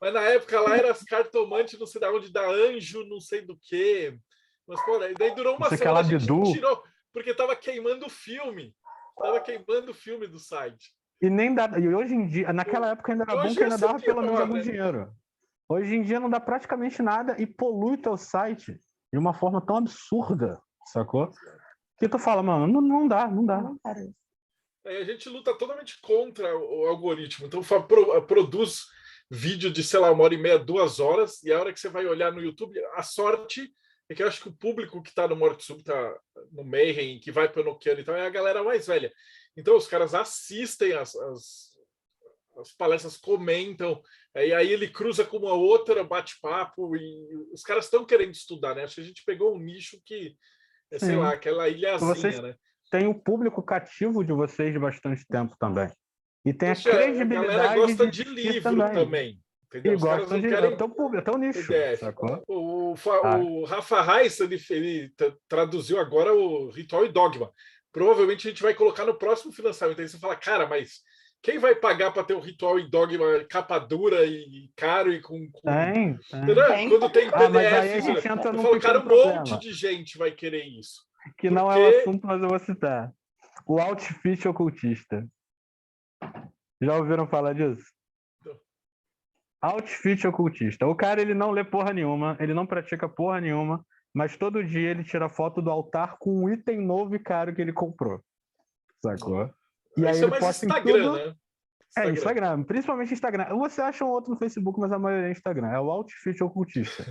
Mas na época lá era as cartomantes, não sei de onde, da anjo, não sei do que. Mas, pô, daí durou uma semana, a gente tirou, porque tava queimando o filme. Tava queimando o filme do site.
E nem dá. E hoje em dia, naquela época ainda era bom que ainda dava pelo menos algum dinheiro. Hoje em dia não dá praticamente nada e polui teu site de uma forma tão absurda, sacou? Que tu fala, mano, não dá.
A gente luta totalmente contra o algoritmo. Então produz vídeo de, sei lá, 1h30, 2 horas, e a hora que você vai olhar no YouTube, a sorte é que eu acho que o público que está no Morte Súbita, no Mayhem, que vai para o Enochiano, então é a galera mais velha. Então os caras assistem as palestras, comentam, e aí ele cruza com uma outra bate-papo, e os caras estão querendo estudar, né? Acho que a gente pegou um nicho que é, sei lá, aquela ilhazinha,
vocês
né?
Tem o público cativo de vocês de bastante tempo também. E tem a credibilidade.
A galera gosta de livro também.
Entendeu? E gostam de querem... é teu nicho.
O Rafa Reis, ele traduziu agora o Ritual e Dogma. Provavelmente a gente vai colocar no próximo financiamento. Aí você fala, cara, mas quem vai pagar para ter o Ritual e Dogma capa dura e caro e com...
Tem.
Quando tem PDF,
mas aí a gente entra num
cara, um monte de gente vai querer isso.
Que não é o assunto, mas eu vou citar. O Outfit Ocultista. Já ouviram falar disso? Outfit ocultista. O cara, ele não lê porra nenhuma, ele não pratica porra nenhuma, mas todo dia ele tira foto do altar com um item novo e caro que ele comprou. Sacou? E aí
Isso é
ele
mais
posta em
Instagram,
tudo.
né?
Instagram, principalmente Instagram. Você acha um outro no Facebook, mas a maioria é Instagram. É o outfit ocultista.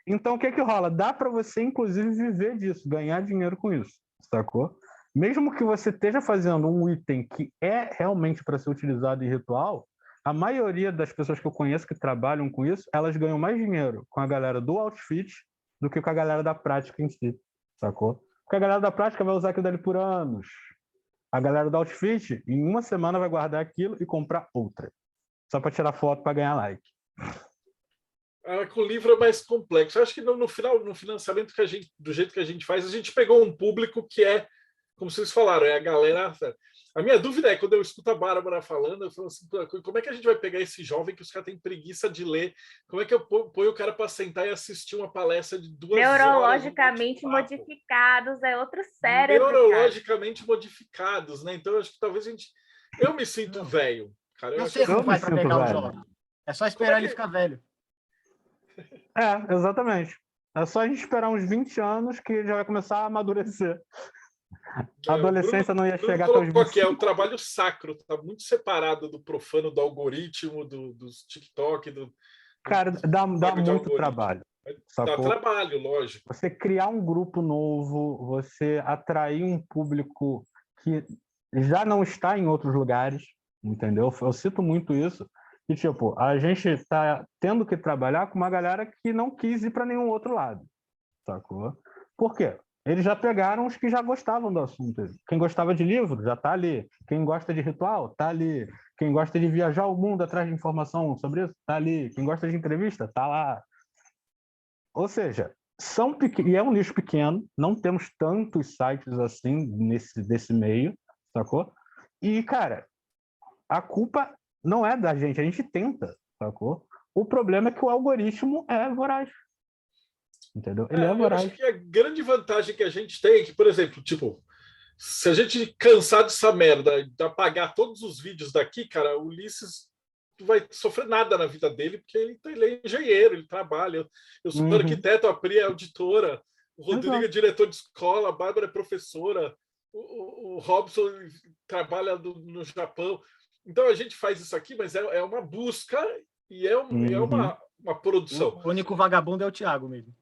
Então, o que rola? Dá para você, inclusive, viver disso, ganhar dinheiro com isso, sacou? Mesmo que você esteja fazendo um item que é realmente para ser utilizado em ritual, a maioria das pessoas que eu conheço que trabalham com isso, elas ganham mais dinheiro com a galera do outfit do que com a galera da prática em si, sacou? Porque a galera da prática vai usar aquilo dali por anos. A galera do outfit, em uma semana, vai guardar aquilo e comprar outra. Só para tirar foto para ganhar like.
Com o livro é mais complexo. Eu acho que no final, no financiamento do jeito que a gente faz, a gente pegou um público que é, como vocês falaram, é a galera. A minha dúvida é, quando eu escuto a Bárbara falando, eu falo assim, como é que a gente vai pegar esse jovem que os caras têm preguiça de ler? Como é que eu ponho o cara para sentar e assistir uma palestra de 2 horas?
Neurologicamente modificados, é outro cérebro.
Neurologicamente modificados, né? Então, eu acho que talvez a gente. Eu me sinto velho, cara.
Eu sei como faz para pegar o jovem. É só esperar ele ficar velho.
Exatamente. É só a gente esperar uns 20 anos que já vai começar a amadurecer. A adolescência não ia chegar até os 25.
Que é o trabalho sacro, está muito separado do profano, do algoritmo, dos TikTok.
Cara, dá muito trabalho.
Dá trabalho, lógico.
Você criar um grupo novo, você atrair um público que já não está em outros lugares, entendeu? Eu cito muito isso. E, tipo, a gente está tendo que trabalhar com uma galera que não quis ir para nenhum outro lado, sacou? Por quê? Eles já pegaram os que já gostavam do assunto. Quem gostava de livro já está ali. Quem gosta de ritual está ali. Quem gosta de viajar o mundo atrás de informação sobre isso está ali. Quem gosta de entrevista está lá. Ou seja, e é um nicho pequeno. Não temos tantos sites assim desse meio, sacou? E, cara, a culpa não é da gente. A gente tenta, sacou? O problema é que o algoritmo é voraz. Entendeu? Ele é voraz.
Eu acho que a grande vantagem que a gente tem é que, por exemplo, tipo, se a gente cansar dessa merda de apagar todos os vídeos daqui, cara, o Ulisses não vai sofrer nada na vida dele, porque ele é engenheiro, ele trabalha. Eu sou arquiteto, a Pri é auditora, o Rodrigo é diretor de escola, a Bárbara é professora, o Robson trabalha no Japão. Então a gente faz isso aqui, mas é uma busca e é uma produção.
O único vagabundo é o Thiago mesmo.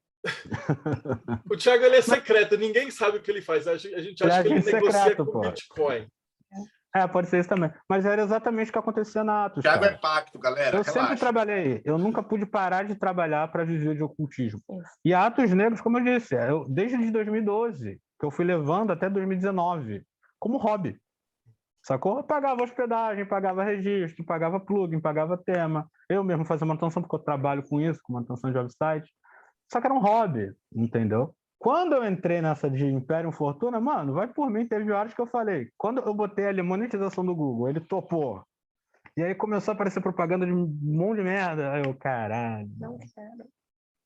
O Thiago, ele é secreto, ninguém sabe o que ele faz. A gente acha que ele negocia com Bitcoin.
Pode ser isso também. Mas era exatamente o que acontecia na Atos.
Thiago é pacto, galera.
Eu sempre trabalhei. Eu nunca pude parar de trabalhar para viver de ocultismo. E a Atos Negros, como eu disse, desde 2012, que eu fui levando até 2019, como hobby. Sacou? Eu pagava hospedagem, pagava registro, pagava plugin, pagava tema. Eu mesmo fazia manutenção, porque eu trabalho com isso, com manutenção de website. Só que era um hobby, entendeu? Quando eu entrei nessa de Imperium Fortuna, mano, vai por mim, teve horas que eu falei. Quando eu botei ali monetização do Google, ele topou. E aí começou a aparecer propaganda de um monte de merda. Aí eu, caralho.
Não quero.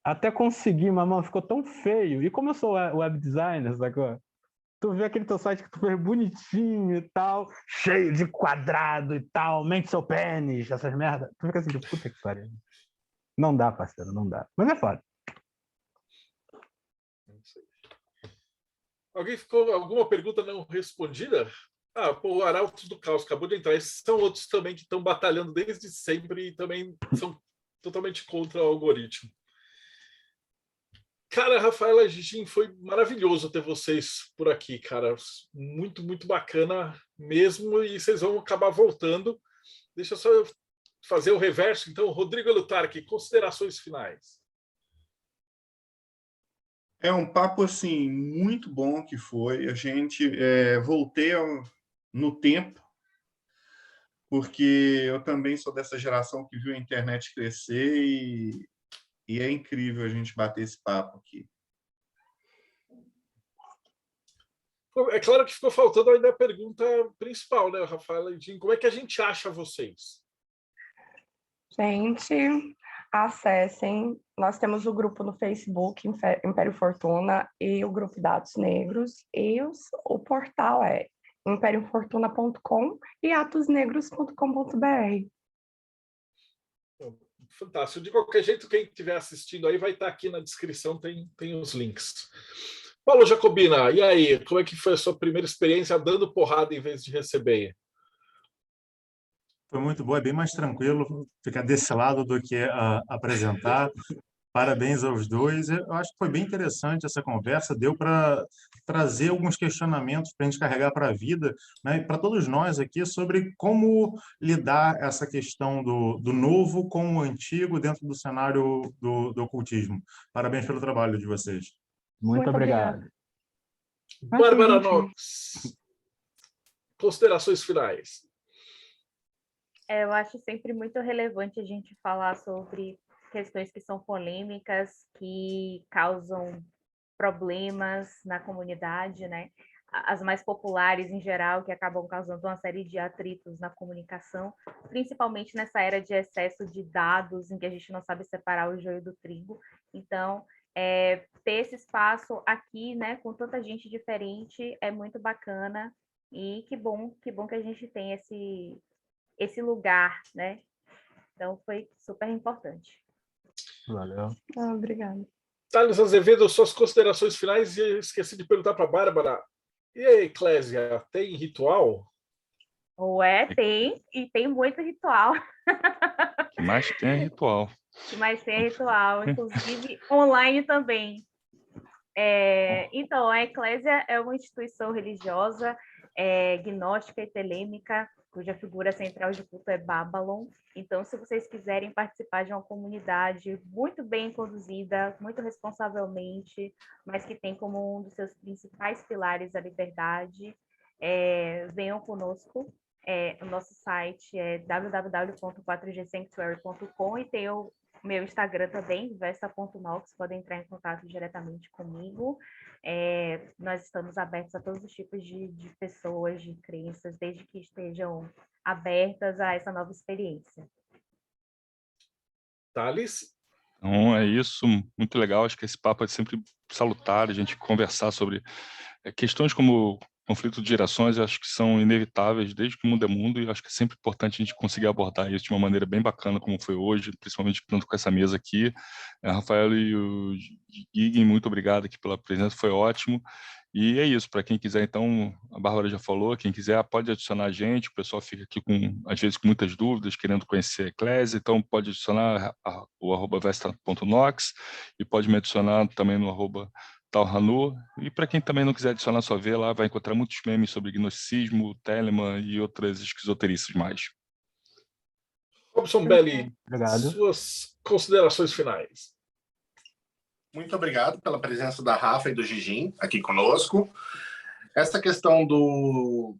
Até consegui, mas, mano, ficou tão feio. E como eu sou web designer, sacou? Tu vê aquele teu site que tu fez bonitinho e tal, cheio de quadrado e tal, mente seu pênis, essas merdas. Tu fica assim, tipo, puta que pariu. Não dá, parceiro, não dá. Mas é foda.
Alguém ficou alguma pergunta não respondida? O Arautos do Caos acabou de entrar. Esses são outros também que estão batalhando desde sempre e também são totalmente contra o algoritmo. Cara, Rafaela, Gigim, foi maravilhoso ter vocês por aqui, cara. Muito, muito bacana mesmo. E vocês vão acabar voltando. Deixa eu só fazer o reverso. Então, Rodrigo Lutarque, considerações finais.
É um papo, assim, muito bom que foi. A gente voltei no tempo, porque eu também sou dessa geração que viu a internet crescer e é incrível a gente bater esse papo aqui.
É claro que ficou faltando ainda a pergunta principal, né, Rafaela? Como é que a gente acha vocês?
Gente, acessem. Nós temos o grupo no Facebook, Império Fortuna, e o grupo Dados Negros, e o portal é impériofortuna.com e atosnegros.com.br.
Fantástico. De qualquer jeito, quem estiver assistindo aí vai estar aqui na descrição, tem os links. Paulo Jacobina, e aí, como é que foi a sua primeira experiência dando porrada em vez de receber?
Foi muito boa, é bem mais tranquilo ficar desse lado do que apresentar. Parabéns aos dois. Eu acho que foi bem interessante essa conversa, deu para trazer alguns questionamentos para a gente carregar para a vida, né? E para todos nós aqui, sobre como lidar essa questão do novo com o antigo dentro do cenário do ocultismo. Parabéns pelo trabalho de vocês.
Muito obrigado.
Bárbara Knox, considerações finais.
Eu acho sempre muito relevante a gente falar sobre questões que são polêmicas, que causam problemas na comunidade, né? As mais populares em geral, que acabam causando uma série de atritos na comunicação, principalmente nessa era de excesso de dados, em que a gente não sabe separar o joio do trigo. Então, ter esse espaço aqui, né, com tanta gente diferente, é muito bacana, e que bom que a gente tem esse lugar, né? Então, foi super importante.
Valeu.
Obrigada.
Thales Azevedo, suas considerações finais, e eu esqueci de perguntar para a Bárbara. E a Eclésia, tem ritual?
Tem, e tem muito ritual.
O que mais tem é ritual.
O que mais tem é ritual, inclusive online também. Então, a Eclésia é uma instituição religiosa gnóstica e telêmica, cuja figura central de culto é Babylon. Então, se vocês quiserem participar de uma comunidade muito bem conduzida, muito responsavelmente, mas que tem como um dos seus principais pilares a liberdade, venham conosco. O nosso site é www.4gsanctuary.com, e tem o meu Instagram também, vesta.nox, podem entrar em contato diretamente comigo. Nós estamos abertos a todos os tipos de pessoas, de crenças, desde que estejam abertas a essa nova experiência.
Thales?
Então, é isso, muito legal. Acho que esse papo é sempre salutar, a gente conversar sobre questões como conflito de gerações. Eu acho que são inevitáveis desde que o mundo é mundo, e acho que é sempre importante a gente conseguir abordar isso de uma maneira bem bacana, como foi hoje, principalmente tanto com essa mesa aqui. Rafael e o Gigem, muito obrigado aqui pela presença, foi ótimo. E é isso, para quem quiser, então, a Bárbara já falou, quem quiser pode adicionar a gente, o pessoal fica aqui, às vezes, com muitas dúvidas, querendo conhecer a Eclésia, então pode adicionar o @vesta.nox, e pode me adicionar também no @talhanu, e para quem também não quiser adicionar, só ver lá, vai encontrar muitos memes sobre gnosticismo, Telemann e outras esquizoterices mais.
Robson Belli,
Obrigado.
suas considerações finais.
Muito obrigado pela presença da Rafa e do Gigim aqui conosco. Essa questão do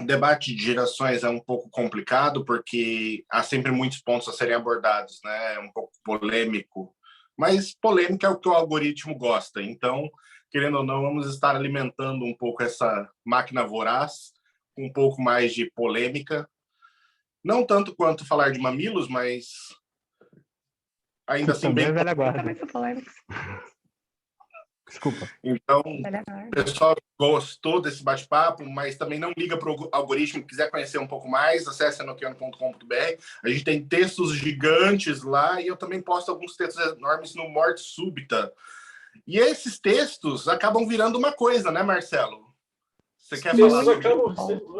debate de gerações é um pouco complicado, porque há sempre muitos pontos a serem abordados, né? É um pouco polêmico, mas polêmica é o que o algoritmo gosta. Então, querendo ou não, vamos estar alimentando um pouco essa máquina voraz, um pouco mais de polêmica. Não tanto quanto falar de mamilos, mas ainda assim
Também
bem...
é velha guarda.
Também sou polêmica.
Desculpa.
Então,
Velha
o
guarda.
pessoal gostou desse bate-papo, mas também não liga para o algoritmo. Quiser conhecer um pouco mais, acesse enoquiano.com.br. A gente tem textos gigantes lá, e eu também posto alguns textos enormes no Morte Súbita. E esses textos acabam virando uma coisa, né, Marcelo? Você quer falar sobre isso?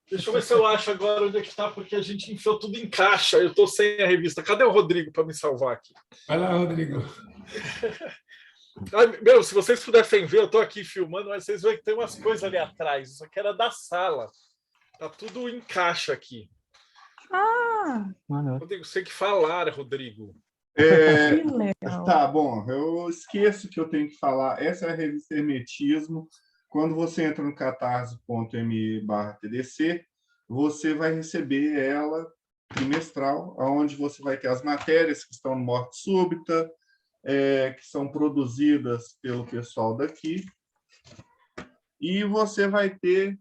Deixa eu ver se eu acho agora onde é que está, porque a gente enfiou tudo em caixa. Eu estou sem a revista. Cadê o Rodrigo para me salvar aqui?
Vai lá, Rodrigo.
Meu, se vocês pudessem ver, eu estou aqui filmando, mas vocês veem que tem umas coisas ali atrás. Isso aqui era da sala. Tá tudo em caixa aqui. Rodrigo, você tem que falar, Rodrigo.
Que legal.
Tá bom, eu esqueço que eu tenho que falar. Essa é a revista Hermetismo. Quando você entra no catarse.me/TDC, você vai receber ela trimestral, onde você vai ter as matérias que estão no Morte Súbita, que são produzidas pelo pessoal daqui, e você vai ter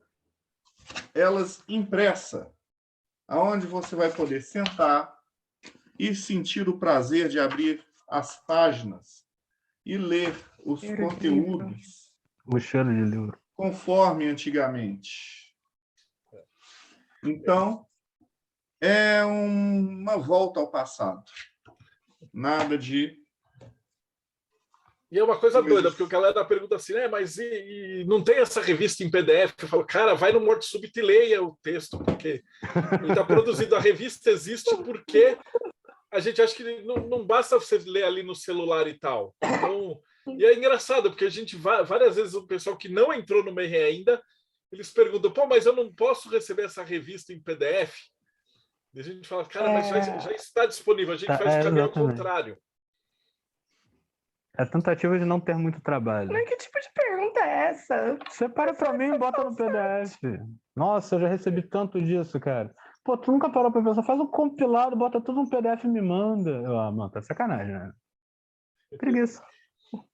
elas impressa, onde você vai poder sentar e sentir o prazer de abrir as páginas e ler os conteúdos
O cheiro de livro.
conforme antigamente. Então, é uma volta ao passado. Nada de...
E é uma coisa doida, porque a galera pergunta assim, mas e não tem essa revista em PDF? Eu falo, cara, vai no Morte Súbita e leia o texto, porque ele está produzido. A revista existe porque a gente acha que não basta você ler ali no celular e tal. Então, e é engraçado, porque a gente várias vezes o pessoal que não entrou no Mayhem ainda, eles perguntam, mas eu não posso receber essa revista em PDF? E a gente fala, cara, mas já está disponível, a gente faz o caminho ao contrário.
É a tentativa de não ter muito trabalho.
Mas que tipo de pergunta é essa?
Separa pra mim e bota no PDF. Nossa, eu já recebi tanto disso, cara. Pô, tu nunca parou pra pensar? Faz um compilado, bota tudo no PDF e me manda. Mano, tá sacanagem, né? Preguiça.
O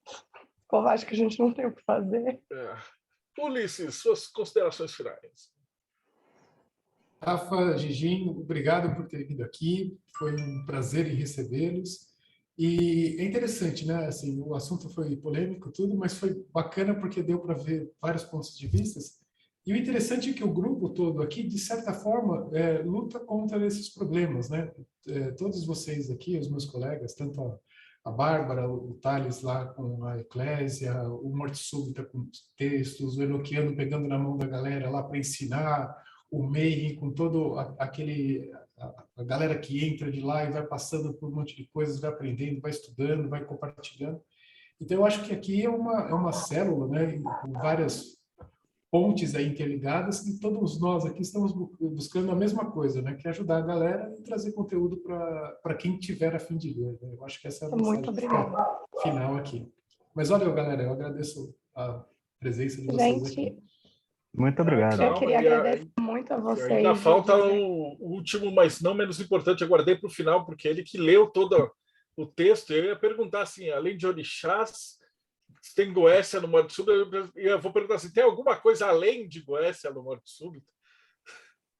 povo acha que a gente não tem o que fazer.
Ulisses, suas considerações finais.
Rafa, Gigim, obrigado por ter vindo aqui. Foi um prazer em recebê-los. E é interessante, né? Assim, o assunto foi polêmico, tudo, mas foi bacana porque deu para ver vários pontos de vista. E o interessante é que o grupo todo aqui, de certa forma, luta contra esses problemas, né? Todos vocês aqui, os meus colegas, tanto a Bárbara, o Thales lá com a Eclésia, o Morte Súbita com os textos, o Enoquiano pegando na mão da galera lá para ensinar, o Mayhem com todo aquele... A galera que entra de lá e vai passando por um monte de coisas, vai aprendendo, vai estudando, vai compartilhando. Então, eu acho que aqui é uma célula, né, com várias pontes aí interligadas, e todos nós aqui estamos buscando a mesma coisa, né, que é ajudar a galera e trazer conteúdo para quem tiver a fim de ver. Né? Eu acho que essa é a mensagem final aqui. Mas olha, galera, eu agradeço a presença de vocês aqui.
Muito obrigado.
Eu queria agradecer muito a vocês.
Ainda falta o último, mas não menos importante, eu guardei para o final, porque ele que leu todo o texto. Eu ia perguntar assim, além de orixás, tem Goécia no Morte Súbita? Eu vou perguntar assim, tem alguma coisa além de Goécia no Morte Súbita?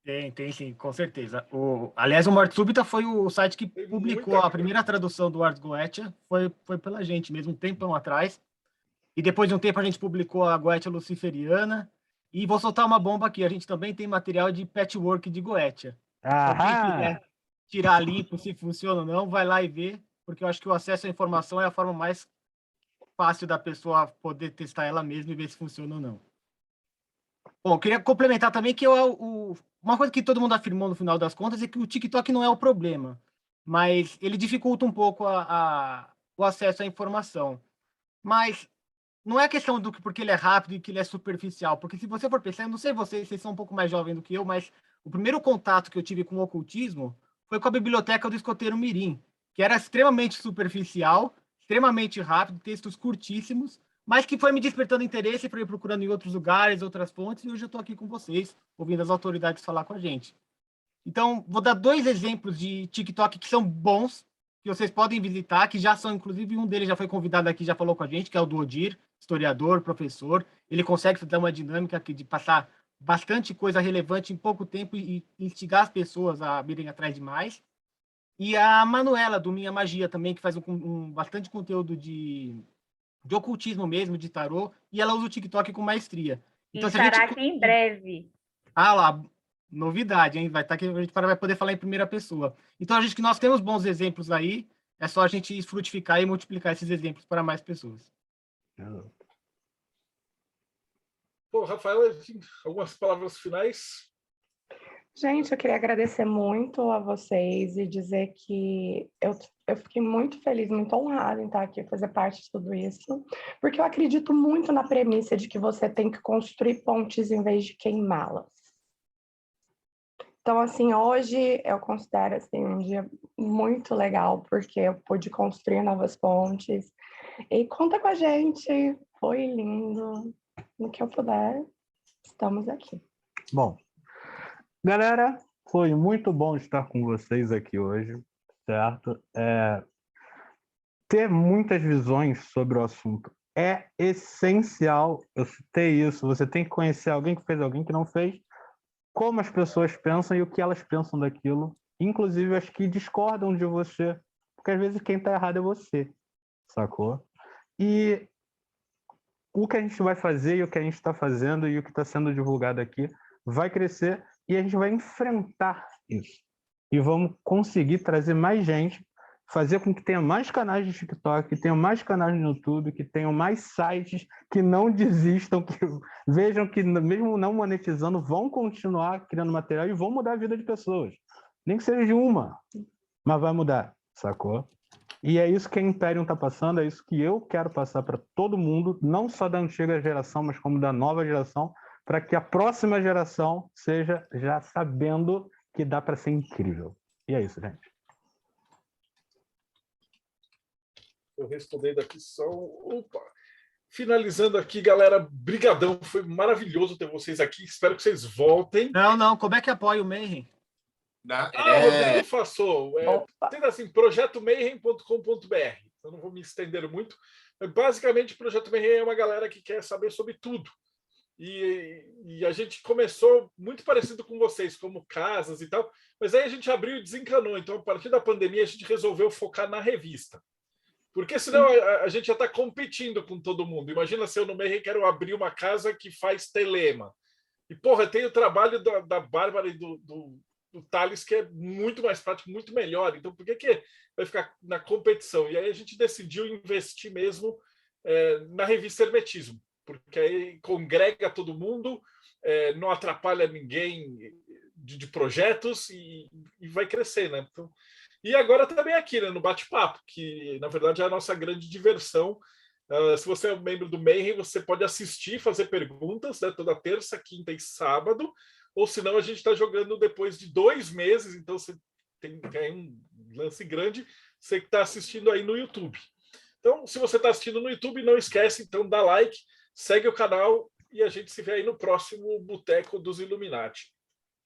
Tem sim, com certeza. Aliás, o Morte Súbita foi o site que publicou a primeira tradução do Ars Goetia, foi pela gente mesmo, um tempão atrás. E depois de um tempo a gente publicou a Goetia Luciferiana. E vou soltar uma bomba aqui. A gente também tem material de patchwork de Goetia. Então, quem quiser tirar limpo se funciona ou não, vai lá e vê, porque eu acho que o acesso à informação é a forma mais fácil da pessoa poder testar ela mesma e ver se funciona ou não. Bom, eu queria complementar também que uma coisa que todo mundo afirmou no final das contas é que o TikTok não é o problema, mas ele dificulta um pouco o acesso à informação. Mas não é questão do que porque ele é rápido e que ele é superficial, porque se você for pensar, eu não sei vocês são um pouco mais jovens do que eu, mas o primeiro contato que eu tive com o ocultismo foi com a biblioteca do Escoteiro Mirim, que era extremamente superficial, extremamente rápido, textos curtíssimos, mas que foi me despertando interesse para ir procurando em outros lugares, outras fontes, e hoje eu estou aqui com vocês, ouvindo as autoridades falar com a gente. Então, vou dar 2 exemplos de TikTok que são bons, que vocês podem visitar, que já são, inclusive, um deles já foi convidado aqui, já falou com a gente, que é o do Odir, historiador, professor. Ele consegue dar uma dinâmica aqui de passar bastante coisa relevante em pouco tempo e instigar as pessoas a irem atrás de mais. E a Manuela, do Minha Magia, também, que faz bastante conteúdo de ocultismo mesmo, de tarô, e ela usa o TikTok com maestria.
Então, estará aqui em breve.
Ah lá, novidade, hein? Vai estar aqui, a gente vai poder falar em primeira pessoa. Então, que nós temos bons exemplos aí, é só a gente frutificar e multiplicar esses exemplos para mais pessoas.
Bom, Rafael, algumas palavras finais?
Gente, eu queria agradecer muito a vocês e dizer que eu fiquei muito feliz, muito honrada em estar aqui, fazer parte de tudo isso, porque eu acredito muito na premissa de que você tem que construir pontes em vez de queimá-las. Então, assim, hoje eu considero assim, um dia muito legal, porque eu pude construir novas pontes. E conta com a gente, foi lindo. No que eu puder, estamos aqui.
Bom, galera, foi muito bom estar com vocês aqui hoje, certo? Ter muitas visões sobre o assunto é essencial. Eu citei isso, você tem que conhecer alguém que fez, alguém que não fez, como as pessoas pensam e o que elas pensam daquilo, inclusive as que discordam de você, porque às vezes quem está errado é você, sacou? E o que a gente vai fazer e o que a gente está fazendo e o que está sendo divulgado aqui vai crescer e a gente vai enfrentar isso. e vamos conseguir trazer mais gente, fazer com que tenha mais canais de TikTok, que tenham mais canais no YouTube, que tenham mais sites que não desistam, que vejam que mesmo não monetizando, vão continuar criando material e vão mudar a vida de pessoas. Nem que seja de uma, mas vai mudar, sacou? E é isso que a Imperium está passando, é isso que eu quero passar para todo mundo, não só da antiga geração, mas como da nova geração, para que a próxima geração seja já sabendo que dá para ser incrível. E é isso, gente.
Eu respondendo aqui só... Opa! Finalizando aqui, galera, brigadão, foi maravilhoso ter vocês aqui, espero que vocês voltem.
Não, como é que apoia o Mayhem?
Rodrigo Fassou, tendo assim, projetomayhem.com.br. Eu não vou me estender muito, mas basicamente o Projeto Mayhem é uma galera que quer saber sobre tudo. E a gente começou muito parecido com vocês, como casas e tal, mas aí a gente abriu e desencanou. Então, a partir da pandemia, a gente resolveu focar na revista. Porque senão a gente já está competindo com todo mundo. Imagina se eu no Mayhem quero abrir uma casa que faz telema. E, porra, tem o trabalho da Bárbara e do Thales, que é muito mais prático, muito melhor. Então, por que vai ficar na competição? E aí a gente decidiu investir mesmo na revista Hermetismo, porque aí congrega todo mundo, não atrapalha ninguém de projetos e vai crescer, né? Então, e agora também aqui, né, no bate-papo, que na verdade é a nossa grande diversão. Se você é um membro do Mayhem, você pode assistir, fazer perguntas, né, toda terça, quinta e sábado, ou senão a gente está jogando depois de 2 meses, então você tem um lance grande, você que está assistindo aí no YouTube. Então, se você está assistindo no YouTube, não esquece, então dá like, segue o canal e a gente se vê aí no próximo Boteco dos Illuminati.